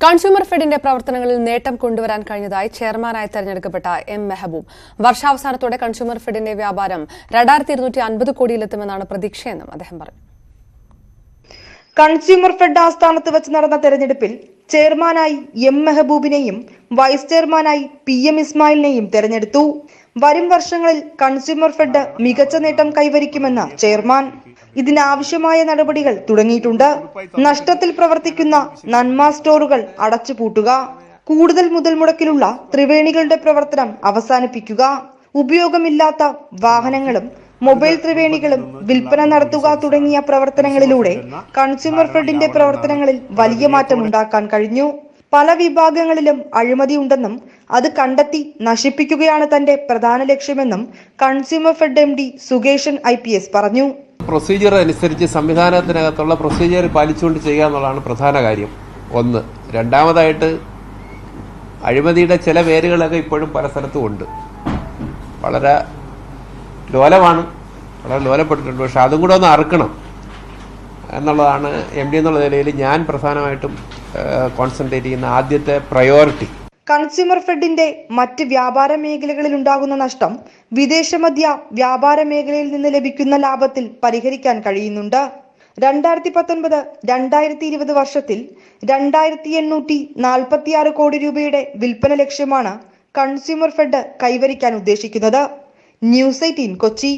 കൺസ്യൂമർ ഫെഡിന്റെ പ്രവർത്തനങ്ങളിൽ നേട്ടം കൊണ്ടുവരാൻ കഴിഞ്ഞതായി ചെയർമാനായി തെരഞ്ഞെടുക്കപ്പെട്ട M. മെഹബൂബ്. വർഷാവസാനത്തോടെ കൺസ്യൂമർ ഫെഡിന്റെ വ്യാപാരം 2250 കോടിയിലെത്തുമെന്നാണ് പ്രതീക്ഷയെന്നും അദ്ദേഹം പറഞ്ഞു. കൺസ്യൂമർ ഫെഡ് ആസ്ഥാനത്ത് വെച്ച് നടന്ന തെരഞ്ഞെടുപ്പിൽ ചെയർമാനായി M. മെഹബൂബിനെയും വൈസ് ചെയർമാനായി PM ഇസ്മായിലിനെയും തെരഞ്ഞെടുത്തു. വരും വർഷങ്ങളിൽ കൺസ്യൂമർ ഫെഡ് മികച്ച നേട്ടം കൈവരിക്കുമെന്ന് ചെയർമാൻ. ഇതിനാവശ്യമായ നടപടികൾ തുടങ്ങിയിട്ടുണ്ട്. നഷ്ടത്തിൽ പ്രവർത്തിക്കുന്ന നന്മ സ്റ്റോറുകൾ അടച്ചുപൂട്ടുക, കൂടുതൽ മുതൽ മുടക്കിലുള്ള ത്രിവേണികളുടെ പ്രവർത്തനം അവസാനിപ്പിക്കുക, ഉപയോഗമില്ലാത്ത വാഹനങ്ങളും മൊബൈൽ ത്രിവേണികളും വിൽപ്പന നടത്തുക തുടങ്ങിയ പ്രവർത്തനങ്ങളിലൂടെ കൺസ്യൂമർ ഫെഡിന്റെ പ്രവർത്തനങ്ങളിൽ വലിയ മാറ്റം ഉണ്ടാക്കാൻ കഴിഞ്ഞു. പല വിഭാഗങ്ങളിലും അഴിമതിയുണ്ടെന്നും അത് കണ്ടെത്തി നശിപ്പിക്കുകയാണ് തന്റെ പ്രധാന ലക്ഷ്യമെന്നും consumer fed MD Sukeshan IPS പറഞ്ഞു. പ്രൊസീജിയർ അനുസരിച്ച് സംവിധാനത്തിനകത്തുള്ള പ്രൊസീജിയർ പാലിച്ചുകൊണ്ട് ചെയ്യുക എന്നുള്ളതാണ് പ്രധാന കാര്യം. ഒന്ന്. രണ്ടാമതായിട്ട് അഴിമതിയുടെ ചില പേരുകളൊക്കെ ഇപ്പോഴും പല സ്ഥലത്തും ഉണ്ട്. വളരെ ലോലമാണ്, വളരെ ലോലപ്പെട്ടിട്ടുണ്ട്. പക്ഷെ അതും കൂടെ ഒന്ന് അറുക്കണം എന്നുള്ളതാണ് MD എന്നുള്ള നിലയിൽ ഞാൻ പ്രധാനമായിട്ടും കോൺസെൻട്രേറ്റ് ചെയ്യുന്ന ആദ്യത്തെ പ്രയോറിറ്റി. കൺസ്യൂമർ ഫെഡിന്റെ മറ്റ് വ്യാപാര മേഖലകളിൽ ഉണ്ടാകുന്ന നഷ്ടം വിദേശ മദ്യ വ്യാപാര മേഖലയിൽ നിന്ന് ലഭിക്കുന്ന ലാഭത്തിൽ പരിഹരിക്കാൻ കഴിയുന്നുണ്ട്. 2019-2020 വർഷത്തിൽ 2846 കോടി രൂപയുടെ വിൽപ്പന ലക്ഷ്യമാണ് കൺസ്യൂമർ ഫെഡ് കൈവരിക്കാൻ ഉദ്ദേശിക്കുന്നത്. ന്യൂസ് 18 കൊച്ചി.